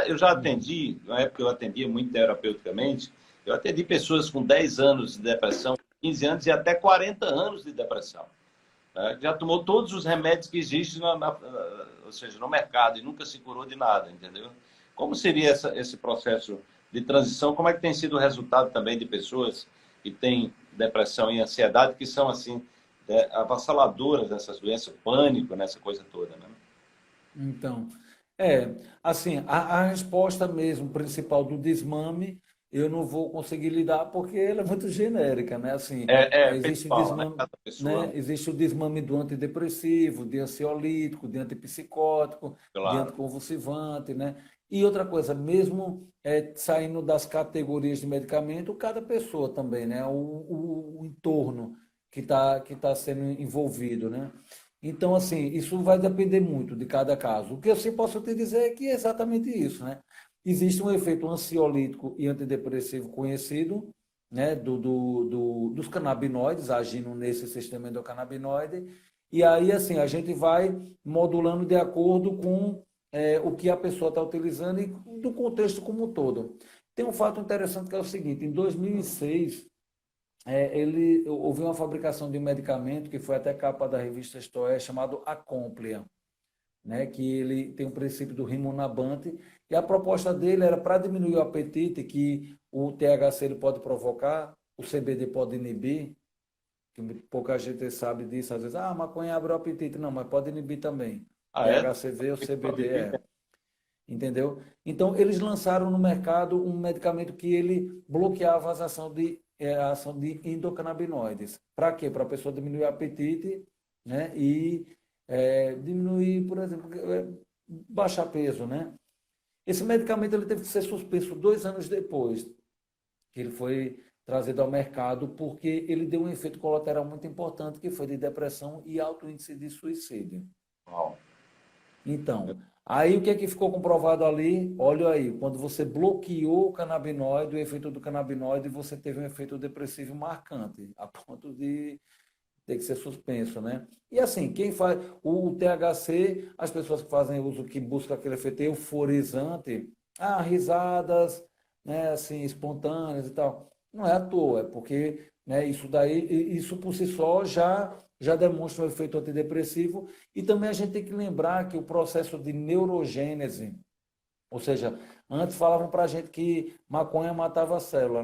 A: Eu já atendi, na época eu atendia muito terapeuticamente, eu atendi pessoas com 10 anos de depressão, 15 anos e até 40 anos de depressão, né? Já tomou todos os remédios que existem, ou seja, no mercado e nunca se curou de nada, entendeu? Como seria esse processo de transição? Como é que tem sido o resultado também de pessoas que têm depressão e ansiedade, que são, assim, avassaladoras nessas doenças, pânico, nessa coisa toda, né?
B: Então, assim, a resposta mesmo principal do desmame, eu não vou conseguir lhe dar porque ela é muito genérica, né? Assim, existe
A: Pessoal, né?
B: desmame,
A: Cada pessoa,
B: né? Existe o desmame do antidepressivo, de ansiolítico, de antipsicótico, de
A: claro.
B: anticonvulsivante, né? E outra coisa, mesmo saindo das categorias de medicamento, cada pessoa também, né? O entorno que tá sendo envolvido, né? Então, assim, isso vai depender muito de cada caso. O que eu sim posso te dizer é que é exatamente isso, né? Existe um efeito ansiolítico e antidepressivo conhecido, né, dos canabinoides agindo nesse sistema endocannabinoide, e aí, assim, a gente vai modulando de acordo com o que a pessoa está utilizando e do contexto como um todo. Tem um fato interessante que é o seguinte: em 2006, houve uma fabricação de um medicamento que foi até capa da revista Stoé, chamado Acomplia, né, que ele tem o princípio do rimonabante, e a proposta dele era para diminuir o apetite que o THC ele pode provocar, o CBD pode inibir, que pouca gente sabe disso, às vezes, maconha abre o apetite, não, mas pode inibir também.
A: Ah, é?
B: THCV ou CBD, entendeu? Então, eles lançaram no mercado um medicamento que ele bloqueava a ação de endocannabinoides. Para quê? Para a pessoa diminuir o apetite, né? E diminuir, por exemplo, baixar peso, né? Esse medicamento ele teve que ser suspenso 2 anos depois que ele foi trazido ao mercado, porque ele deu um efeito colateral muito importante, que foi de depressão e alto índice de suicídio.
A: Uau.
B: Então, aí o que é que ficou comprovado ali? Olha aí, quando você bloqueou o canabinoide, o efeito do canabinoide, você teve um efeito depressivo marcante, a ponto de ter que ser suspenso, né? E assim, quem faz o THC, as pessoas que fazem uso, que buscam aquele efeito euforizante, risadas, né, assim, espontâneas e tal. Não é à toa, é porque, né, isso daí, isso por si só já demonstra um efeito antidepressivo. E também a gente tem que lembrar que o processo de neurogênese, ou seja, antes falavam para a gente que maconha matava a célula,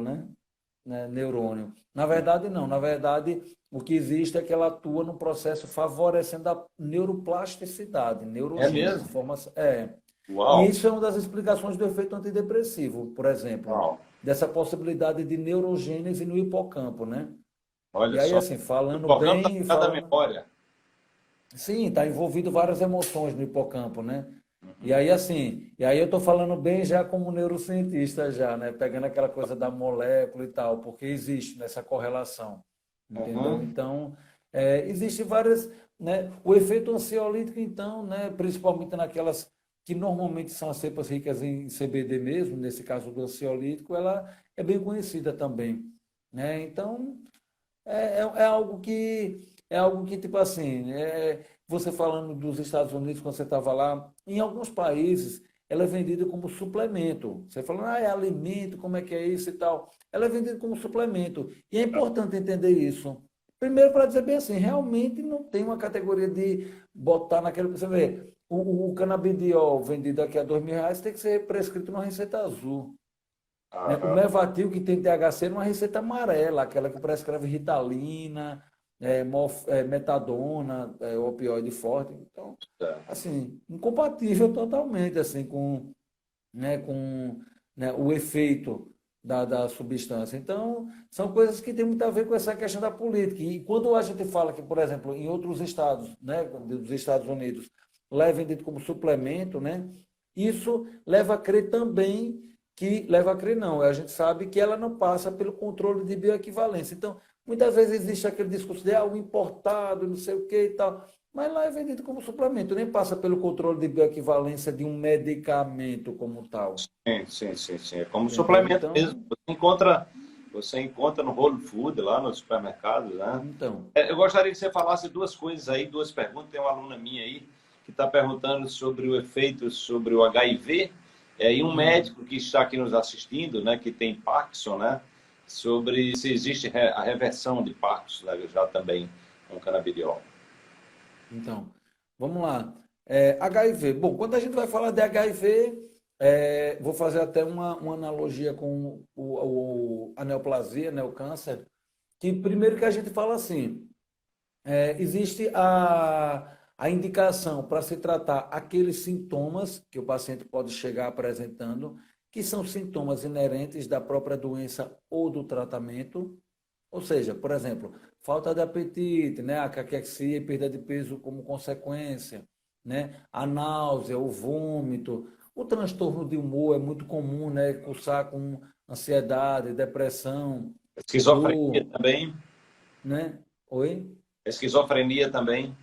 B: né, neurônio. Na verdade, não. Na verdade, o que existe é que ela atua no processo favorecendo a neuroplasticidade,
A: É
B: neurogênese.
A: mesmo?
B: E
A: Uau,
B: isso é uma das explicações do efeito antidepressivo, por exemplo,
A: uau.
B: dessa possibilidade de neurogênese no hipocampo, né?
A: Olha
B: E aí,
A: só.
B: assim,
A: O
B: falando
A: hipocampo está
B: bem e
A: ligado à
B: falando.
A: memória.
B: Sim, está envolvido várias emoções no hipocampo, né? E aí, assim, e aí eu estou falando bem já como neurocientista já, né? Pegando aquela coisa da molécula e tal, porque existe nessa correlação, entendeu?
A: Uhum.
B: Então, existe várias, né? O efeito ansiolítico, então, né? Principalmente naquelas que normalmente são as cepas ricas em CBD mesmo, nesse caso do ansiolítico, ela é bem conhecida também, né? Então, é algo que, tipo assim, você falando dos Estados Unidos, quando você estava lá, em alguns países ela é vendida como suplemento. Você falando, é alimento, como é que é isso e tal. Ela é vendida como suplemento. E é importante entender isso. Primeiro, para dizer bem assim, realmente não tem uma categoria de botar naquele. Você vê, o canabidiol vendido aqui a R$ 2.000 tem que ser prescrito numa receita azul, né? O
A: Aham.
B: Mevatil, que tem THC, numa receita amarela, aquela que prescreve Ritalina, metadona, opioide forte. Então,
A: Tá.
B: assim, incompatível totalmente assim com né, o efeito da substância. Então, são coisas que têm muito a ver com essa questão da política. E quando a gente fala que, por exemplo, em outros estados, né, dos Estados Unidos, levem dito como suplemento, né, isso leva a crer também que, leva a crer não, a gente sabe que ela não passa pelo controle de bioequivalência. Então, muitas vezes existe aquele discurso de o importado, não sei o que e tal, mas lá é vendido como suplemento, nem passa pelo controle de bioequivalência de um medicamento como tal.
A: Sim. É como
B: Entendeu?
A: suplemento mesmo.
B: Então,
A: Você encontra no Whole Food, lá no supermercado, né?
B: então,
A: Eu gostaria que você falasse duas coisas aí, duas perguntas. Tem uma aluna minha aí que está perguntando sobre o efeito sobre o HIV, e um médico que está aqui nos assistindo, né, que tem Parkinson, né, sobre se existe a reversão de Parkinson, né, já também com canabidiol.
B: então, vamos lá. HIV. Bom, quando a gente vai falar de HIV, vou fazer até uma analogia com a neoplasia, né, o câncer, que primeiro que a gente fala assim, existe a indicação para se tratar aqueles sintomas que o paciente pode chegar apresentando, que são sintomas inerentes da própria doença ou do tratamento. Ou seja, por exemplo, falta de apetite, né? A caquexia e perda de peso como consequência, né? A náusea, o vômito, o transtorno de humor é muito comum, né? Cursar com ansiedade, depressão,
A: Esquizofrenia
B: dor,
A: também.
B: né? Oi?
A: Esquizofrenia também.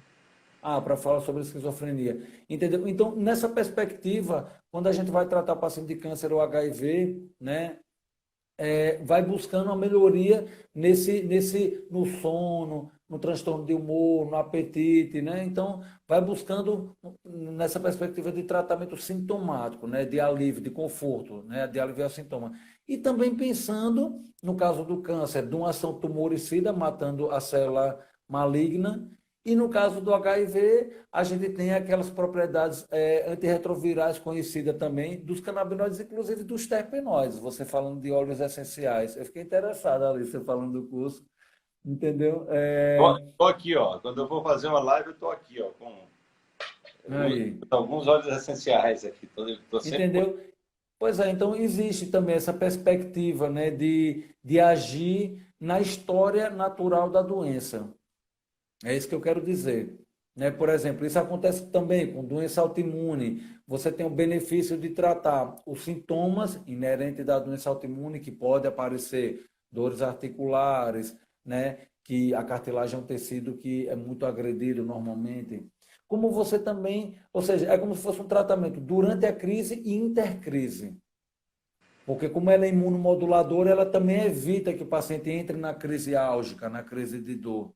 B: Para falar sobre esquizofrenia. Entendeu? Então, nessa perspectiva, quando a gente vai tratar paciente de câncer ou HIV, né? Vai buscando uma melhoria no sono, no transtorno de humor, no apetite, né? Então, vai buscando nessa perspectiva de tratamento sintomático, né? De alívio, de conforto, né? De aliviar o sintoma. E também pensando, no caso do câncer, de uma ação tumoricida, matando a célula maligna, e no caso do HIV, a gente tem aquelas propriedades antirretrovirais conhecidas também dos canabinoides, inclusive dos terpenoides. Você falando de óleos essenciais. Eu fiquei interessado ali, você falando do curso, entendeu?
A: Tô aqui, ó. Quando eu vou fazer uma live, eu tô aqui, ó, com
B: Aí,
A: alguns óleos essenciais aqui. Tô sempre.
B: entendeu? Pois é, então existe também essa perspectiva, né, de agir na história natural da doença. É isso que eu quero dizer. Né? Por exemplo, isso acontece também com doença autoimune. Você tem o benefício de tratar os sintomas inerentes da doença autoimune, que pode aparecer dores articulares, né? Que a cartilagem é um tecido que é muito agredido normalmente. Como você também, ou seja, é como se fosse um tratamento durante a crise e intercrise. Porque como ela é imunomoduladora, ela também evita que o paciente entre na crise álgica, na crise de dor.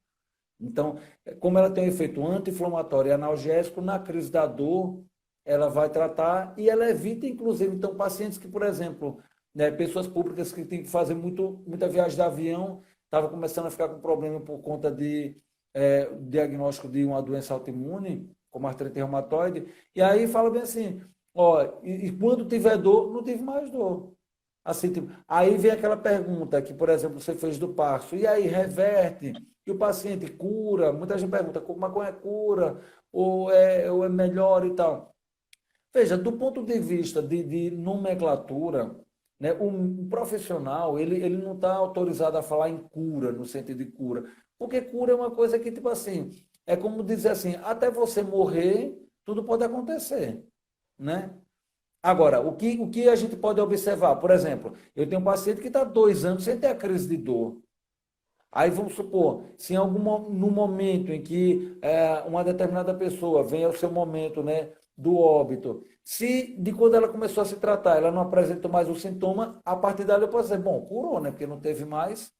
B: Então, como ela tem um efeito anti-inflamatório e analgésico, na crise da dor, ela vai tratar e ela evita, inclusive, então, pacientes que, por exemplo, né, pessoas públicas que têm que fazer muita viagem de avião, estavam começando a ficar com problema por conta de diagnóstico de uma doença autoimune, como artrite reumatoide, e aí fala bem assim, ó, e quando tiver dor, não tive mais dor. Assim, tipo, aí vem aquela pergunta que, por exemplo, você fez do Parkinson, e aí reverte, e o paciente cura, muita gente pergunta, maconha cura, ou é melhor e tal. Veja, do ponto de vista de nomenclatura, né, um profissional, ele não está autorizado a falar em cura, no sentido de cura, porque cura é uma coisa que, tipo assim, é como dizer assim, até você morrer, tudo pode acontecer, né? Agora, o que a gente pode observar? Por exemplo, eu tenho um paciente que está 2 anos sem ter a crise de dor. Aí vamos supor, se em no momento em que uma determinada pessoa vem ao seu momento, né, do óbito, se de quando ela começou a se tratar, ela não apresenta mais o sintoma, a partir dali eu posso dizer, bom, curou, né, porque não teve mais,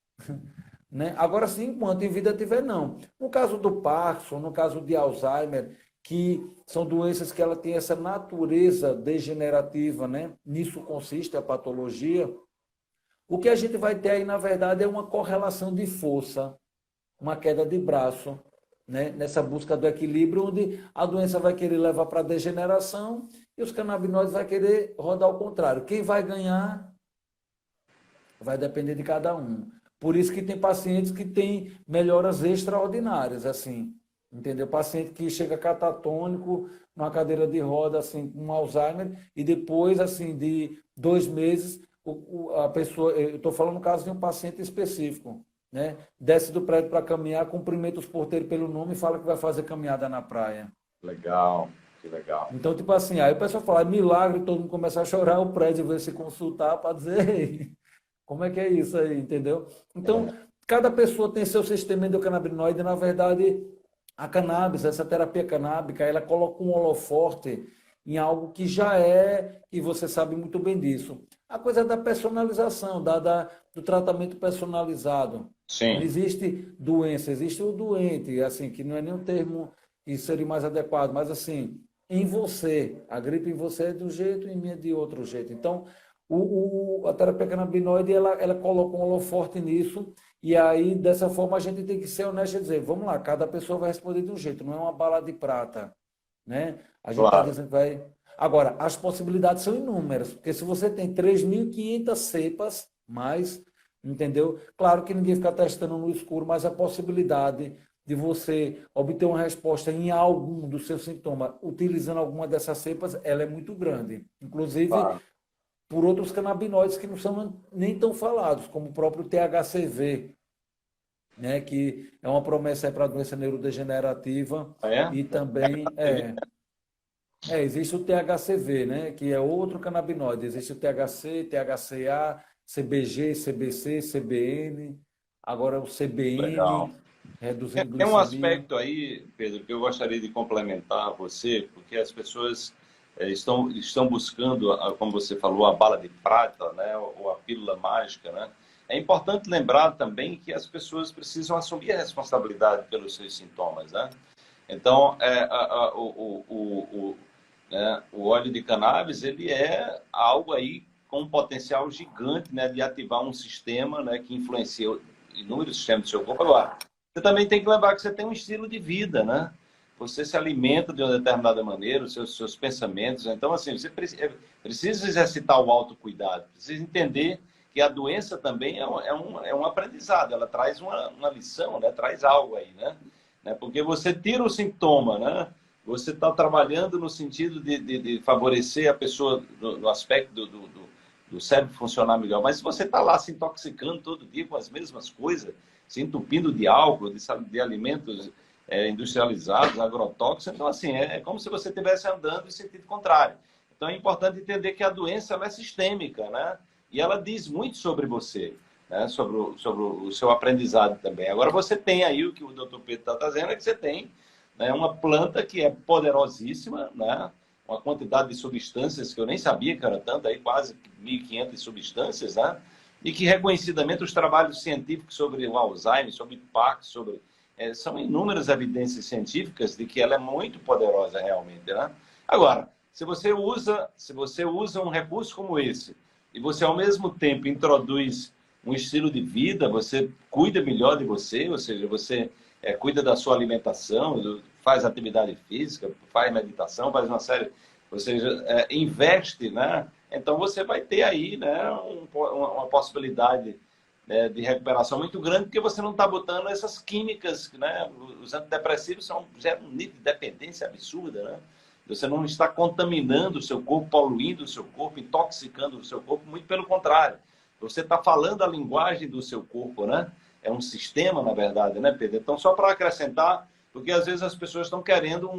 B: né? Agora sim, enquanto em vida tiver, não. No caso do Parkinson, no caso de Alzheimer, que são doenças que ela tem essa natureza degenerativa, né? Nisso consiste a patologia. O que a gente vai ter aí, na verdade, é uma correlação de força, uma queda de braço, né? Nessa busca do equilíbrio, onde a doença vai querer levar para a degeneração e os canabinoides vai querer rodar ao contrário. Quem vai ganhar vai depender de cada um. Por isso que tem pacientes que têm melhoras extraordinárias, assim, entendeu? Paciente que chega catatônico numa cadeira de roda, assim, com Alzheimer, e depois, assim, de 2 meses, a pessoa, eu estou falando no caso de um paciente específico, né? Desce do prédio para caminhar, cumprimenta os porteiros pelo nome e fala que vai fazer caminhada na praia.
A: Legal, que legal.
B: Então, tipo assim, aí o pessoal fala, "É milagre", todo mundo começa a chorar, o prédio vai se consultar para dizer, "Ei, como é que é isso aí, entendeu?" Então,
A: É,
B: cada pessoa tem seu sistema endocannabinoide, na verdade, a cannabis, essa terapia canábica, ela coloca um holoforte em algo que já é, e você sabe muito bem disso. A coisa da personalização, do tratamento personalizado. Não
A: sim,
B: existe doença, existe o doente, assim, que não é nem um termo que seria mais adequado, mas assim, em você, a gripe em você é de um jeito, em mim é de outro jeito. Então, a terapia canabinoide, ela coloca um holoforte nisso, e aí, dessa forma, a gente tem que ser honesto e dizer, vamos lá, cada pessoa vai responder de um jeito, não é uma bala de prata, né? A gente está
A: claro.
B: dizendo que vai... Agora, as possibilidades são inúmeras, porque se você tem 3.500 cepas, mais, entendeu? Claro que ninguém fica testando no escuro, mas a possibilidade de você obter uma resposta em algum dos seus sintomas utilizando alguma dessas cepas, ela é muito grande. Inclusive,
A: Claro.
B: por outros canabinoides que não são nem tão falados, como o próprio THCV, né, que é uma promessa para a doença neurodegenerativa,
A: É?
B: e também existe o THCV, né, que é outro canabinoide. Existe o THC, THCA, CBG, CBC, CBN, agora o
A: Legal.
B: CBN, reduzindo
A: Tem um
B: glicemia.
A: aspecto aí, Pedro, que eu gostaria de complementar você, porque as pessoas estão buscando, como você falou, a bala de prata, né, ou a pílula mágica, né? É importante lembrar também que as pessoas precisam assumir a responsabilidade pelos seus sintomas, né? Então, né, o óleo de cannabis, ele é algo aí com um potencial gigante, né, de ativar um sistema, né, que influencia inúmeros sistemas do seu corpo. Agora, você também tem que lembrar que você tem um estilo de vida, né? Você se alimenta de uma determinada maneira, os seus pensamentos. Então, assim, você precisa exercitar o autocuidado, precisa entender que a doença também é um aprendizado, ela traz uma lição, né? Traz algo aí, né? Porque você tira o sintoma, né? Você está trabalhando no sentido de favorecer a pessoa no aspecto do cérebro funcionar melhor. Mas se você está lá se intoxicando todo dia com as mesmas coisas, se entupindo de álcool, de alimentos industrializados, agrotóxicos, então assim, é como se você estivesse andando em sentido contrário. Então é importante entender que a doença ela é sistêmica, né? E ela diz muito sobre você, né? Sobre o seu aprendizado também. Agora você tem aí o que o Dr. Pedro está trazendo, é que você tem, né, uma planta que é poderosíssima, né? Uma quantidade de substâncias que eu nem sabia que era tanto, aí quase 1.500 substâncias, né? E que reconhecidamente os trabalhos científicos sobre o Alzheimer, sobre Parkinson, são inúmeras evidências científicas de que ela é muito poderosa realmente, né? Agora, se você usa um recurso como esse e você ao mesmo tempo introduz um estilo de vida, você cuida melhor de você, ou seja, você cuida da sua alimentação, faz atividade física, faz meditação, faz uma série, ou seja, investe, né? Então você vai ter aí, né, uma possibilidade, né, de recuperação muito grande, porque você não está botando essas químicas, né? Os antidepressivos geram um nível de dependência absurda, né? Você não está contaminando o seu corpo, poluindo o seu corpo, intoxicando o seu corpo, muito pelo contrário. Você está falando a linguagem do seu corpo, né? É um sistema, na verdade, né, Pedro? Então, só para acrescentar, porque às vezes as pessoas estão querendo,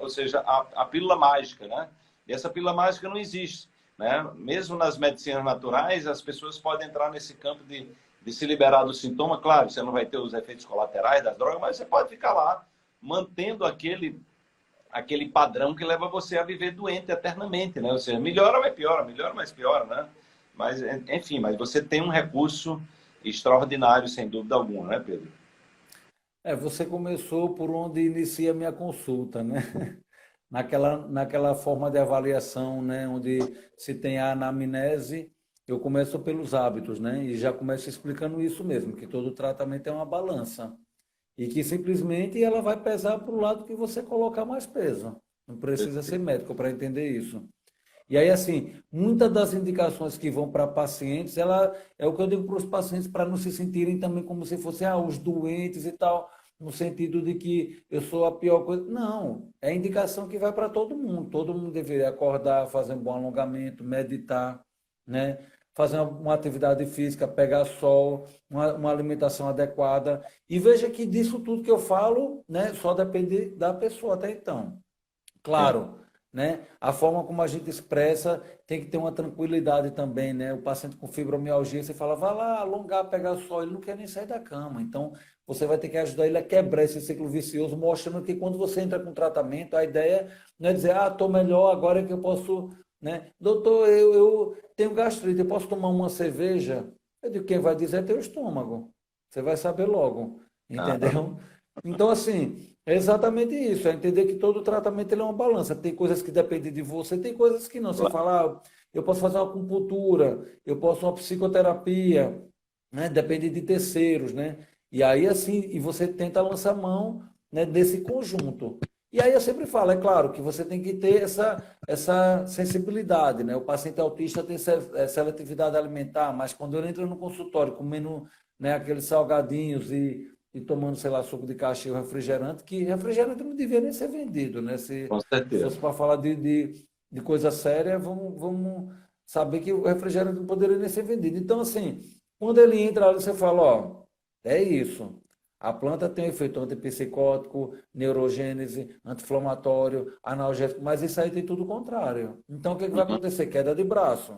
A: ou seja, a pílula mágica, né? E essa pílula mágica não existe, né? Mesmo nas medicinas naturais, as pessoas podem entrar nesse campo de se liberar do sintoma. Claro, você não vai ter os efeitos colaterais das drogas, mas você pode ficar lá mantendo aquele padrão que leva você a viver doente eternamente, né? Ou seja, melhora, mas piora, melhora, mas piora, né? Mas, enfim, mas você tem um recurso extraordinário, sem dúvida alguma, né, Pedro?
B: Você começou por onde inicia a minha consulta, né? Naquela forma de avaliação, né? Onde se tem a anamnese, eu começo pelos hábitos, né? E já começo explicando isso mesmo, que todo tratamento é uma balança. E que simplesmente ela vai pesar para o lado que você colocar mais peso. Não precisa ser médico para entender isso. E aí, assim, muitas das indicações que vão para pacientes, ela é o que eu digo para os pacientes, para não se sentirem também como se fossem os doentes e tal, no sentido de que eu sou a pior coisa. Não, é indicação que vai para todo mundo deveria acordar, fazer um bom alongamento, meditar, né? Fazer uma atividade física, pegar sol, uma alimentação adequada. E veja que disso tudo que eu falo, né, só depende da pessoa até então.
A: Sim,
B: Claro, né? A forma como a gente expressa tem que ter uma tranquilidade também, né? O paciente com fibromialgia, você fala, vai lá alongar, pegar sol, ele não quer nem sair da cama. Então, você vai ter que ajudar ele a quebrar esse ciclo vicioso, mostrando que quando você entra com tratamento, a ideia não é dizer, estou melhor, agora é que eu posso, né? Doutor, eu tenho gastrite, eu posso tomar uma cerveja? Eu digo, quem vai dizer é teu estômago. Você vai saber logo,
A: aham,
B: entendeu? Então, assim, é exatamente isso, é entender que todo tratamento ele é uma balança. Tem coisas que dependem de você, tem coisas que não. Você
A: claro.
B: fala, eu posso fazer uma acupuntura, eu posso uma psicoterapia, né? Depende de terceiros, né? E aí, assim, e você tenta lançar mão, né, desse conjunto. E aí eu sempre falo, é claro que você tem que ter essa sensibilidade, né? O paciente autista tem seletividade alimentar, mas quando ele entra no consultório comendo, né, aqueles salgadinhos e tomando, sei lá, suco de caixinha ou refrigerante, que refrigerante não devia nem ser vendido, né? Se
A: Com
B: fosse
A: certeza.
B: para falar de coisa séria, vamos saber que o refrigerante não poderia nem ser vendido. Então, assim, quando ele entra ali, você fala, ó, é isso. A planta tem um efeito antipsicótico, neurogênese, anti-inflamatório, analgésico, mas isso aí tem tudo o contrário. Então, o que vai
A: Uhum.
B: acontecer? Queda de braço.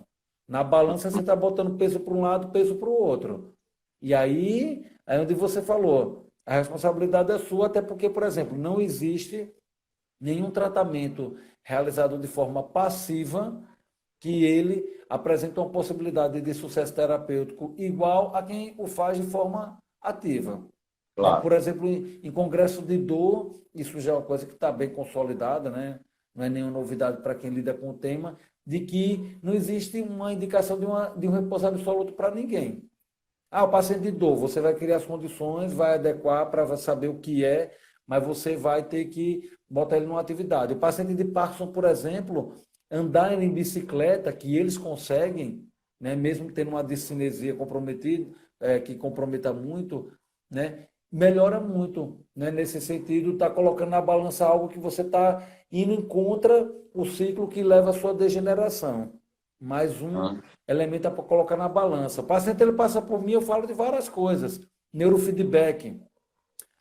B: Na balança, você está botando peso para um lado, peso para o outro. E aí, é onde você falou, a responsabilidade é sua, até porque, por exemplo, não existe nenhum tratamento realizado de forma passiva que ele apresenta uma possibilidade de sucesso terapêutico igual a quem o faz de forma ativa. Né?
A: Claro.
B: Por exemplo, em congresso de dor, isso já é uma coisa que está bem consolidada, né? Não é nenhuma novidade para quem lida com o tema, de que não existe uma indicação de um repouso absoluto para ninguém. O paciente de dor, você vai criar as condições, vai adequar para saber o que é, mas você vai ter que botar ele numa atividade. O paciente de Parkinson, por exemplo, andar em bicicleta, que eles conseguem, né, mesmo tendo uma discinesia comprometida, que comprometa muito, né, melhora muito. Né, nesse sentido, está colocando na balança algo que você está indo contra o ciclo que leva à sua degeneração. Mais um
A: Uhum.
B: elemento para colocar na balança. O paciente ele passa por mim, eu falo de várias coisas. Neurofeedback,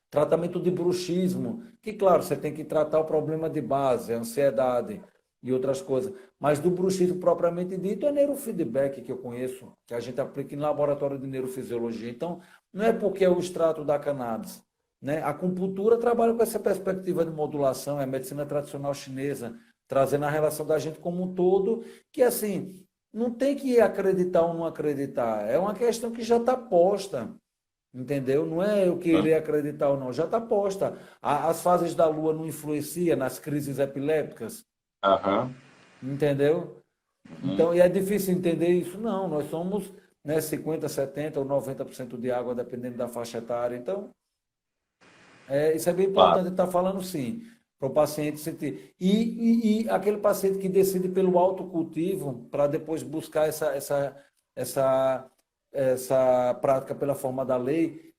B: tratamento de bruxismo, que claro, você tem que tratar o problema de base, a ansiedade e outras coisas. Mas do bruxismo propriamente dito é neurofeedback que eu conheço, que a gente aplica em laboratório de neurofisiologia. Então, não é porque é o extrato da cannabis. Né? A acupuntura trabalha com essa perspectiva de modulação, é a medicina tradicional chinesa, trazendo a relação da gente como um todo, que assim, não tem que acreditar ou não acreditar, é uma questão que já está posta, entendeu? Não é eu querer acreditar ou não, já está posta. As fases da Lua não influenciam nas crises epilépticas,
A: Aham.
B: entendeu?
A: Uhum.
B: Então, e é difícil entender isso? Não, nós somos, né, 50, 70 ou 90% de água, dependendo da faixa etária. Então, isso é bem
A: Claro.
B: importante estar falando sim, para o paciente sentir. E aquele paciente que decide pelo autocultivo, para depois buscar essa, essa prática pela forma da lei,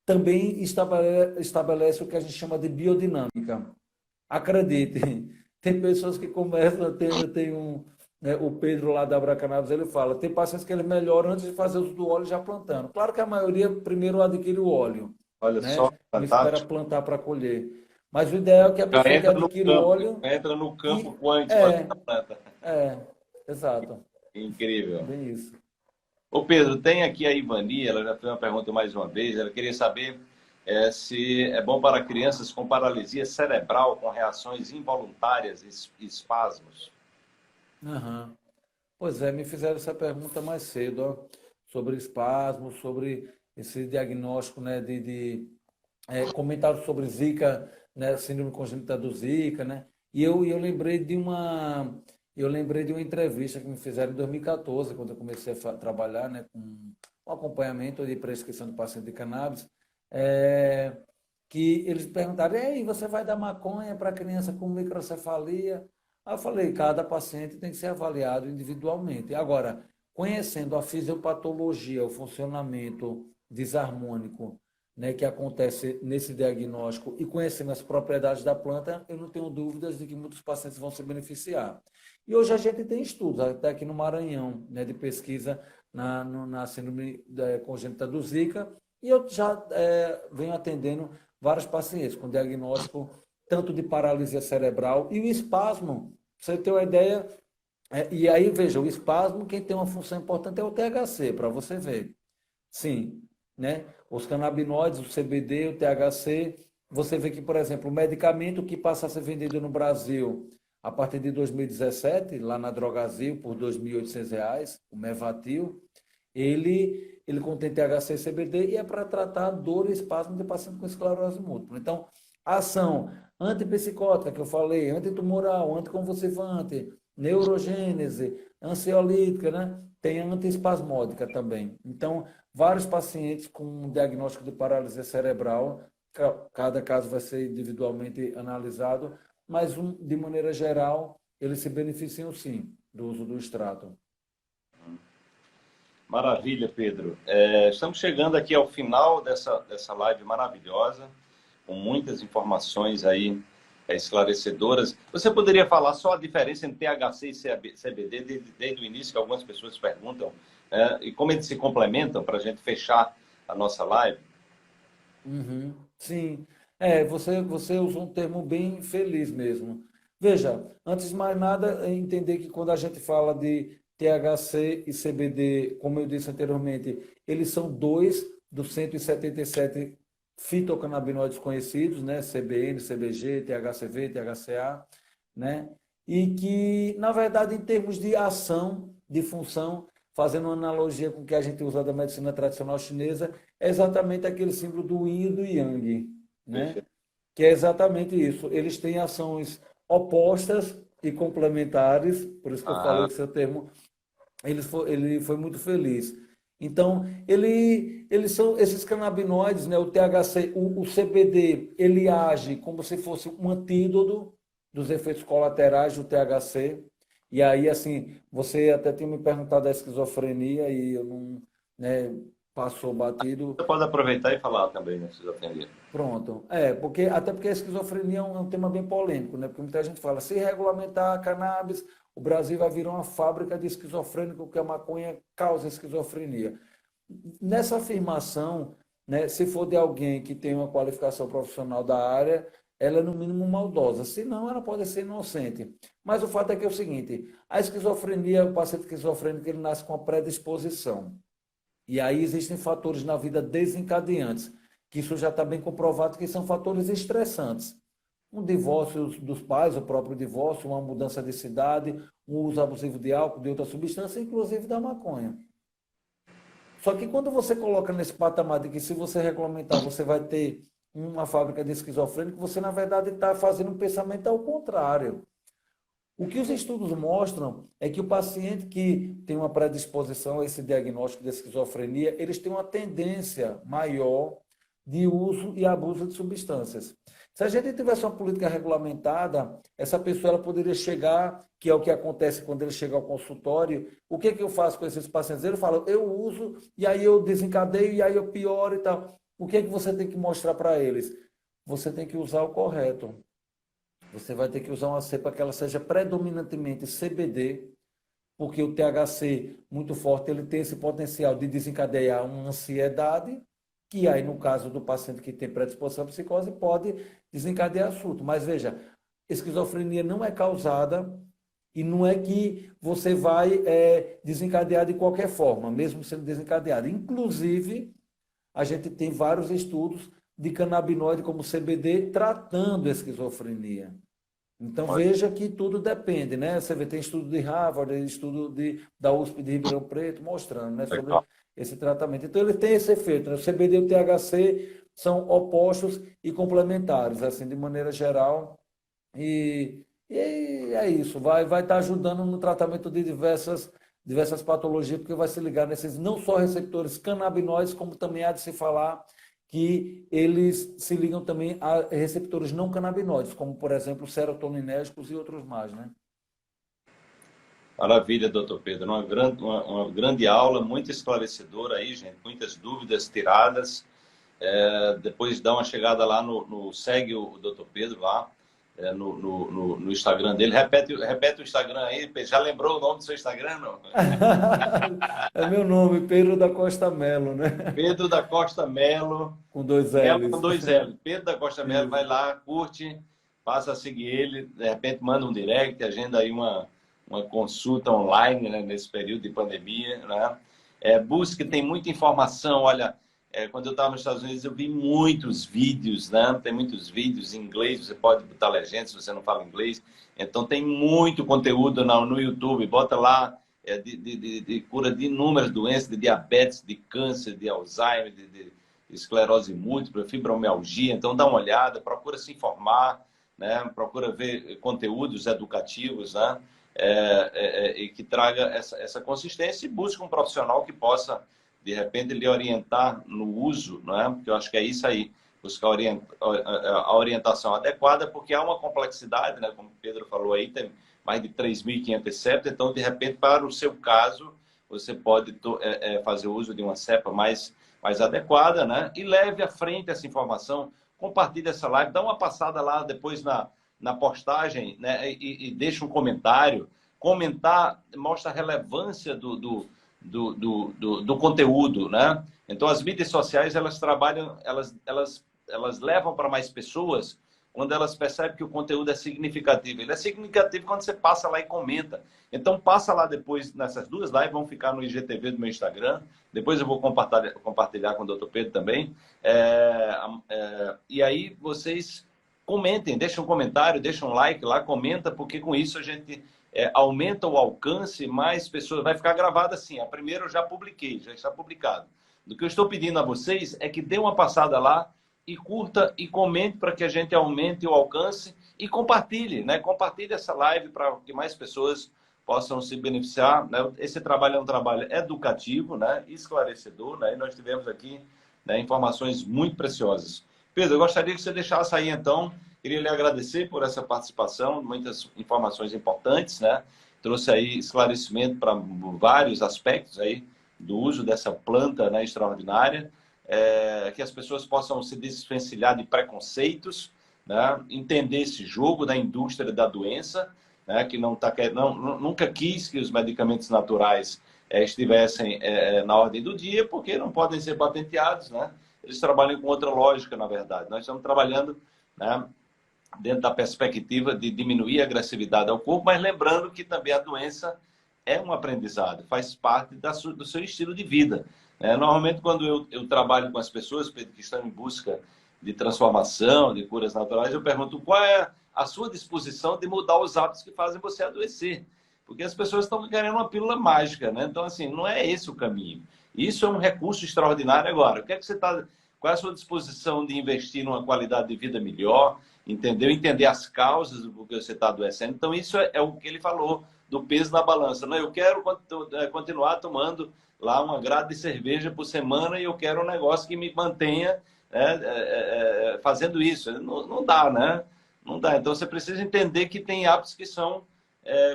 B: também estabelece o que a gente chama de biodinâmica. Acredite, tem pessoas que começam, tem um, né, o Pedro lá da Abracannabis, ele fala, tem pacientes que eles melhoram antes de fazer uso do óleo já plantando. Claro que a maioria primeiro adquire o óleo,
A: Olha só,
B: né? Não espera
A: fantástico.
B: plantar para colher. Mas o ideal é que a
A: Já
B: pessoa que
A: entra no
B: adquire o
A: campo,
B: óleo
A: entra no campo
B: e
A: quântico ali da planta.
B: exato,
A: Incrível.
B: bem isso.
A: Ô Pedro, tem aqui a Ivani, ela já fez uma pergunta mais uma vez, ela queria saber se é bom para crianças com paralisia cerebral, com reações involuntárias e espasmos.
B: Aham. Pois é, me fizeram essa pergunta mais cedo, ó, sobre espasmo, sobre esse diagnóstico, né, comentaram sobre Zika, né, síndrome congênita do Zika, né? E eu lembrei de uma entrevista que me fizeram em 2014, quando eu comecei a trabalhar, né, com um acompanhamento de prescrição de paciente de cannabis, é, que eles perguntaram: "E aí, você vai dar maconha para criança com microcefalia?" Aí eu falei, cada paciente tem que ser avaliado individualmente. Agora, conhecendo a fisiopatologia, o funcionamento desarmônico, né, que acontece nesse diagnóstico e conhecendo as propriedades da planta, eu não tenho dúvidas de que muitos pacientes vão se beneficiar. E hoje a gente tem estudos, até aqui no Maranhão, né, de pesquisa na síndrome congênita do Zika, e eu já venho atendendo vários pacientes com diagnóstico tanto de paralisia cerebral e o espasmo. Pra você ter uma ideia, e aí, veja, o espasmo, quem tem uma função importante é o THC, para você ver. Sim, né? Os canabinoides, o CBD, o THC, você vê que, por exemplo, o medicamento que passa a ser vendido no Brasil a partir de 2017, lá na Drogazil, por R$ 2.800, o Mevatil, ele contém THC e CBD e é para tratar dor e espasmo de paciente com esclerose múltipla. Então, a ação antipsicótica, que eu falei, antitumoral, anticonvulsivante, neurogênese, ansiolítica, né? Tem antiespasmódica também. Então, vários pacientes com diagnóstico de paralisia cerebral, cada caso vai ser individualmente analisado, mas de maneira geral, eles se beneficiam sim do uso do extrato.
A: Maravilha, Pedro. Estamos chegando aqui ao final dessa live maravilhosa, com muitas informações aí esclarecedoras. Você poderia falar só a diferença entre THC e CBD desde o início, que algumas pessoas perguntam, e como eles se complementam para a gente fechar a nossa live?
B: Uhum, sim, você usou um termo bem feliz mesmo. Veja, antes de mais nada, é entender que quando a gente fala de THC e CBD, como eu disse anteriormente, eles são dois dos 177 fitocannabinoides conhecidos, né? CBN, CBG, THCV, THCA, né? E que, na verdade, em termos de ação, de função, fazendo uma analogia com o que a gente usa da medicina tradicional chinesa, é exatamente aquele símbolo do yin e do yang, né?
A: Perfeito.
B: Que é exatamente isso. Eles têm ações opostas e complementares, por isso que eu falei
A: Ah,
B: que seu termo, ele foi muito feliz. Então, eles são esses canabinoides, né? O THC, o CBD, ele age como se fosse um antídoto dos efeitos colaterais do THC. E aí, assim, você até tinha me perguntado da esquizofrenia e eu não, né, passou batido.
A: você pode aproveitar e falar também, né, esquizofrenia.
B: Pronto. Até porque a esquizofrenia é um tema bem polêmico, né? Porque muita gente fala, se regulamentar a cannabis, o Brasil vai virar uma fábrica de esquizofrênico, porque a maconha causa esquizofrenia. Nessa afirmação, né, se for de alguém que tem uma qualificação profissional da área, ela é no mínimo maldosa, senão ela pode ser inocente. Mas o fato é que é o seguinte, a esquizofrenia, o paciente esquizofrênico, ele nasce com a predisposição. E aí existem fatores na vida desencadeantes, que isso já está bem comprovado que são fatores estressantes. Um divórcio dos pais, o próprio divórcio, uma mudança de cidade, um uso abusivo de álcool, de outra substância, inclusive da maconha. Só que quando você coloca nesse patamar de que se você regulamentar, você vai ter uma fábrica de esquizofrênico, você na verdade está fazendo um pensamento ao contrário. O que os estudos mostram é que o paciente que tem uma predisposição a esse diagnóstico de esquizofrenia, eles têm uma tendência maior de uso e abuso de substâncias. Se a gente tivesse uma política regulamentada, essa pessoa ela poderia chegar, que é o que acontece quando ele chega ao consultório, o que eu faço com esses pacientes? Ele fala, eu uso, e aí eu desencadeio, e aí eu pioro e tal. O que você tem que mostrar para eles? Você tem que usar o correto. Você vai ter que usar uma cepa que ela seja predominantemente CBD, porque o THC muito forte, ele tem esse potencial de desencadear uma ansiedade, que aí no caso do paciente que tem predisposição à psicose, pode desencadear surto. Mas veja, esquizofrenia não é causada e não é que você vai desencadear de qualquer forma, mesmo sendo desencadeado. Inclusive, a gente tem vários estudos de canabinoide como CBD tratando a esquizofrenia. Então veja que tudo depende, né? Você vê, tem estudo de Harvard, estudo da USP de Ribeirão Preto mostrando, né, sobre esse tratamento. Então ele tem esse efeito, né? O CBD e o THC são opostos e complementares, assim, de maneira geral. E é isso, vai estar ajudando no tratamento de diversas patologias, porque vai se ligar nesses não só receptores canabinoides, como também há de se falar que eles se ligam também a receptores não canabinoides, como, por exemplo, serotoninérgicos e outros mais, né?
A: Maravilha, doutor Pedro. Uma grande aula, muito esclarecedora aí, gente. Muitas dúvidas tiradas. Depois dá uma chegada lá segue o doutor Pedro lá, no Instagram dele. Repete o Instagram aí. Já lembrou o nome do seu Instagram, não?
B: É meu nome, Pedro da Costa Melo, né?
A: Pedro da Costa Melo.
B: Com dois
A: Melo com
B: L's.
A: dois L. Pedro da Costa Melo, vai
B: Isso.
A: lá, curte, passa a seguir ele, de repente manda um direct, agenda aí uma consulta online, né, nesse período de pandemia, né? Busque, tem muita informação, olha, quando eu estava nos Estados Unidos eu vi muitos vídeos, né? Tem muitos vídeos em inglês, você pode botar legenda se você não fala inglês, então tem muito conteúdo no YouTube, bota lá de cura de inúmeras doenças, de diabetes, de câncer, de Alzheimer, de esclerose múltipla, fibromialgia. Então, dá uma olhada, procura se informar, né? Procura ver conteúdos educativos, né? E que traga essa consistência e busque um profissional que possa, de repente, lhe orientar no uso, né? Porque eu acho que é isso aí, buscar a orientação adequada, porque há uma complexidade, né? Como o Pedro falou aí, tem mais de 3.500 cepas, então, de repente, para o seu caso, você pode fazer uso de uma cepa mais adequada, né? E leve à frente essa informação, compartilhe essa live, dá uma passada lá depois na postagem, né? E deixa um comentário. Comentar mostra a relevância do conteúdo, né? Então, as mídias sociais, elas trabalham, elas levam para mais pessoas quando elas percebem que o conteúdo é significativo. Ele é significativo quando você passa lá e comenta. Então, passa lá depois, nessas duas lives, vão ficar no IGTV do meu Instagram. Depois eu vou compartilhar com o Dr. Pedro também. E aí, vocês comentem, deixem um comentário, deixem um like lá, comenta, porque com isso a gente aumenta o alcance, mais pessoas. Vai ficar gravado assim. A primeira eu já publiquei, já está publicado. O que eu estou pedindo a vocês é que dê uma passada lá, e curta e comente para que a gente aumente o alcance e compartilhe, né? Compartilhe essa live para que mais pessoas possam se beneficiar, né? Esse trabalho é um trabalho educativo, né? Esclarecedor, né? E nós tivemos aqui, né, informações muito preciosas. Pedro, eu gostaria que você deixasse aí, então, queria lhe agradecer por essa participação, muitas informações importantes, né? Trouxe aí esclarecimento para vários aspectos aí do uso dessa planta, né, extraordinária. Que as pessoas possam se desvencilhar de preconceitos, né? Entender esse jogo da indústria da doença, né? Que nunca quis que os medicamentos naturais estivessem na ordem do dia, porque não podem ser patenteados, né? Eles trabalham com outra lógica, na verdade. Nós estamos trabalhando, né, dentro da perspectiva de diminuir a agressividade ao corpo, mas lembrando que também a doença é um aprendizado, faz parte do seu estilo de vida. Normalmente, quando eu trabalho com as pessoas que estão em busca de transformação, de curas naturais, eu pergunto qual é a sua disposição de mudar os hábitos que fazem você adoecer. Porque as pessoas estão querendo uma pílula mágica, né? Então, assim, não é esse o caminho. Isso é um recurso extraordinário agora. Qual é a sua disposição de investir numa qualidade de vida melhor, entendeu? Entender as causas do que você está adoecendo. Então, isso é o que ele falou do peso na balança. Não, eu quero continuar tomando lá uma grade de cerveja por semana e eu quero um negócio que me mantenha, né, fazendo isso. Não dá, né? Não dá. Então, você precisa entender que tem hábitos que são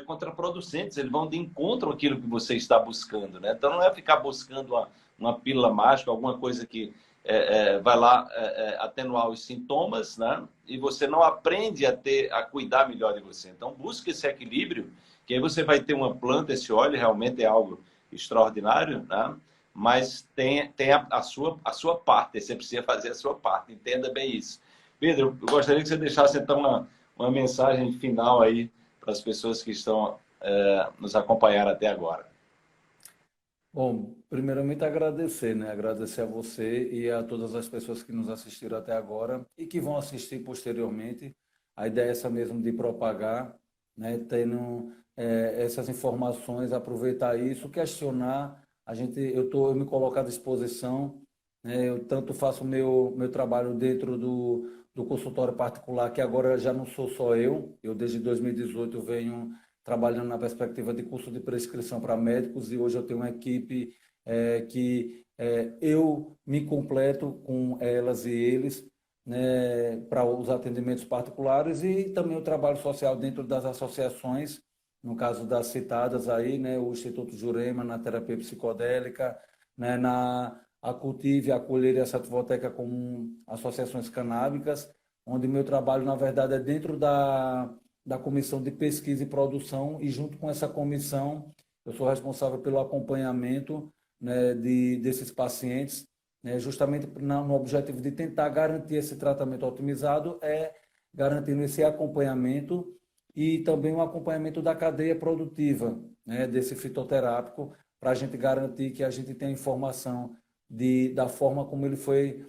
A: contraproducentes, eles vão de encontro àquilo que você está buscando, né? Então, não é ficar buscando uma pílula mágica, alguma coisa que vai lá atenuar os sintomas, né? E você não aprende a cuidar melhor de você. Então, busque esse equilíbrio, que aí você vai ter uma planta, esse óleo realmente é algo extraordinário, né? Mas tem a sua parte, você precisa fazer a sua parte, entenda bem isso. Pedro, eu gostaria que você deixasse então uma mensagem final aí para as pessoas que estão nos acompanhando até agora.
B: Bom, primeiramente agradecer, né? Agradecer a você e a todas as pessoas que nos assistiram até agora e que vão assistir posteriormente. A ideia é essa mesmo de propagar, né? Tendo essas informações, aproveitar isso, questionar. Eu me coloco à disposição, né? Eu tanto faço meu trabalho dentro do consultório particular, que agora já não sou só eu desde 2018 eu venho trabalhando na perspectiva de curso de prescrição para médicos e hoje eu tenho uma equipe que eu me completo com elas e eles, né, para os atendimentos particulares e também o trabalho social dentro das associações, no caso das citadas aí, né, o Instituto Jurema na terapia psicodélica, né, a Cultive, a Colher e a Sativoteca como associações canábicas, onde meu trabalho, na verdade, é dentro da comissão de pesquisa e produção, e junto com essa comissão, eu sou responsável pelo acompanhamento, né, desses pacientes, né, justamente no objetivo de tentar garantir esse tratamento otimizado, garantindo esse acompanhamento e também um acompanhamento da cadeia produtiva, né, desse fitoterápico, para a gente garantir que a gente tenha informação da forma como ele foi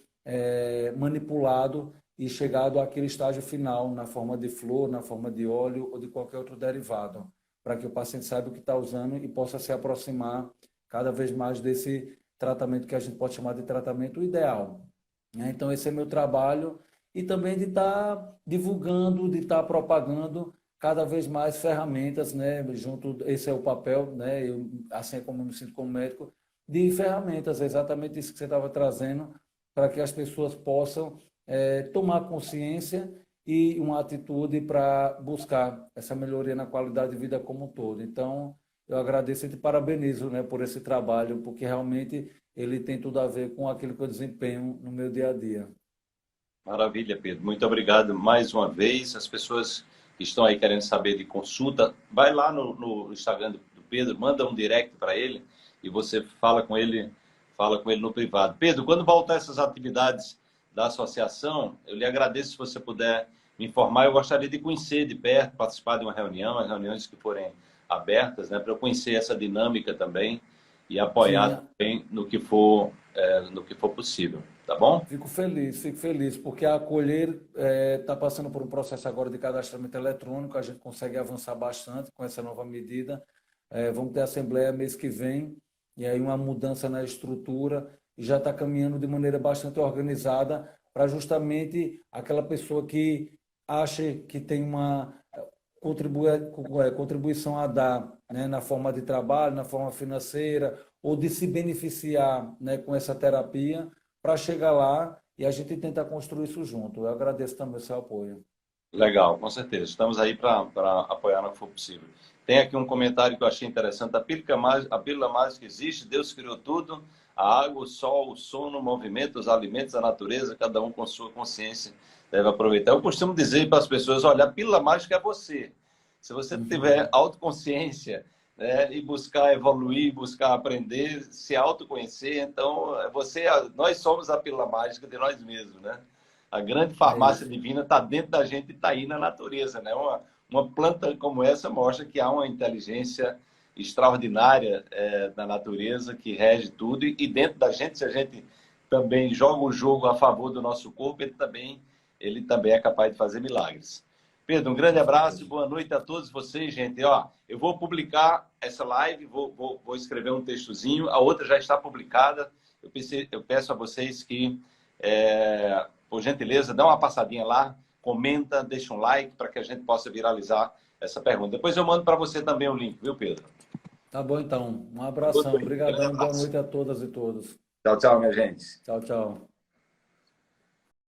B: manipulado e chegado àquele estágio final, na forma de flor, na forma de óleo ou de qualquer outro derivado, para que o paciente saiba o que está usando e possa se aproximar cada vez mais desse tratamento que a gente pode chamar de tratamento ideal. Então, esse é meu trabalho, e também de estar divulgando, de estar propagando cada vez mais ferramentas, né? Junto, esse é o papel, né? Eu, assim como eu me sinto como médico, de ferramentas, exatamente isso que você estava trazendo, para que as pessoas possam tomar consciência e uma atitude para buscar essa melhoria na qualidade de vida como um todo. Então, eu agradeço e te parabenizo, né, por esse trabalho, porque realmente ele tem tudo a ver com aquilo que eu desempenho no meu dia a dia.
A: Maravilha, Pedro. Muito obrigado mais uma vez. As pessoas que estão aí querendo saber de consulta, vai lá no Instagram do Pedro, manda um direct para ele e você fala com ele no privado. Pedro, quando voltar essas atividades da associação, eu lhe agradeço se você puder me informar. Eu gostaria de conhecer de perto, participar de uma reunião, as reuniões que forem abertas, né, para eu conhecer essa dinâmica também e apoiar
B: Sim,
A: também no que for possível. Tá bom?
B: fico feliz, porque a Acolher está passando por um processo agora de cadastramento eletrônico, a gente consegue avançar bastante com essa nova medida. Vamos ter assembleia mês que vem, e aí uma mudança na estrutura, e já está caminhando de maneira bastante organizada para justamente aquela pessoa que acha que tem uma contribuição a dar, né, na forma de trabalho, na forma financeira, ou de se beneficiar, né, com essa terapia, para chegar lá e a gente tentar construir isso junto. Eu agradeço também o seu apoio.
A: Legal, com certeza. Estamos aí para apoiar no que for possível. Tem aqui um comentário que eu achei interessante. A pílula mágica existe, Deus criou tudo, a água, o sol, o sono, o movimento, os alimentos, a natureza, cada um com sua consciência deve aproveitar. Eu costumo dizer para as pessoas, olha, a pílula mágica é você. Se você tiver autoconsciência, né, e buscar evoluir, buscar aprender, se autoconhecer, então nós somos a pílula mágica de nós mesmos, né? A grande
B: É
A: farmácia
B: isso.
A: divina está dentro da gente e está aí na natureza, né? Uma planta como essa mostra que há uma inteligência extraordinária na natureza que rege tudo e dentro da gente, se a gente também joga o jogo a favor do nosso corpo, ele também é capaz de fazer milagres. Pedro, um grande
B: Com
A: abraço e
B: certeza.
A: boa noite a todos vocês, gente. Ó, eu vou publicar essa live, vou escrever um textozinho, a outra já está publicada. Eu peço a vocês que por gentileza, dá uma passadinha lá, comenta, deixa um like para que a gente possa viralizar essa pergunta. Depois eu mando para você também o link, viu, Pedro?
B: Tá bom, então. Um
A: Boa
B: abração.
A: noite. Grande
B: Obrigadão. Boa
A: abraço.
B: noite a todas e todos.
A: Tchau, tchau, minha gente.
B: Tchau, tchau.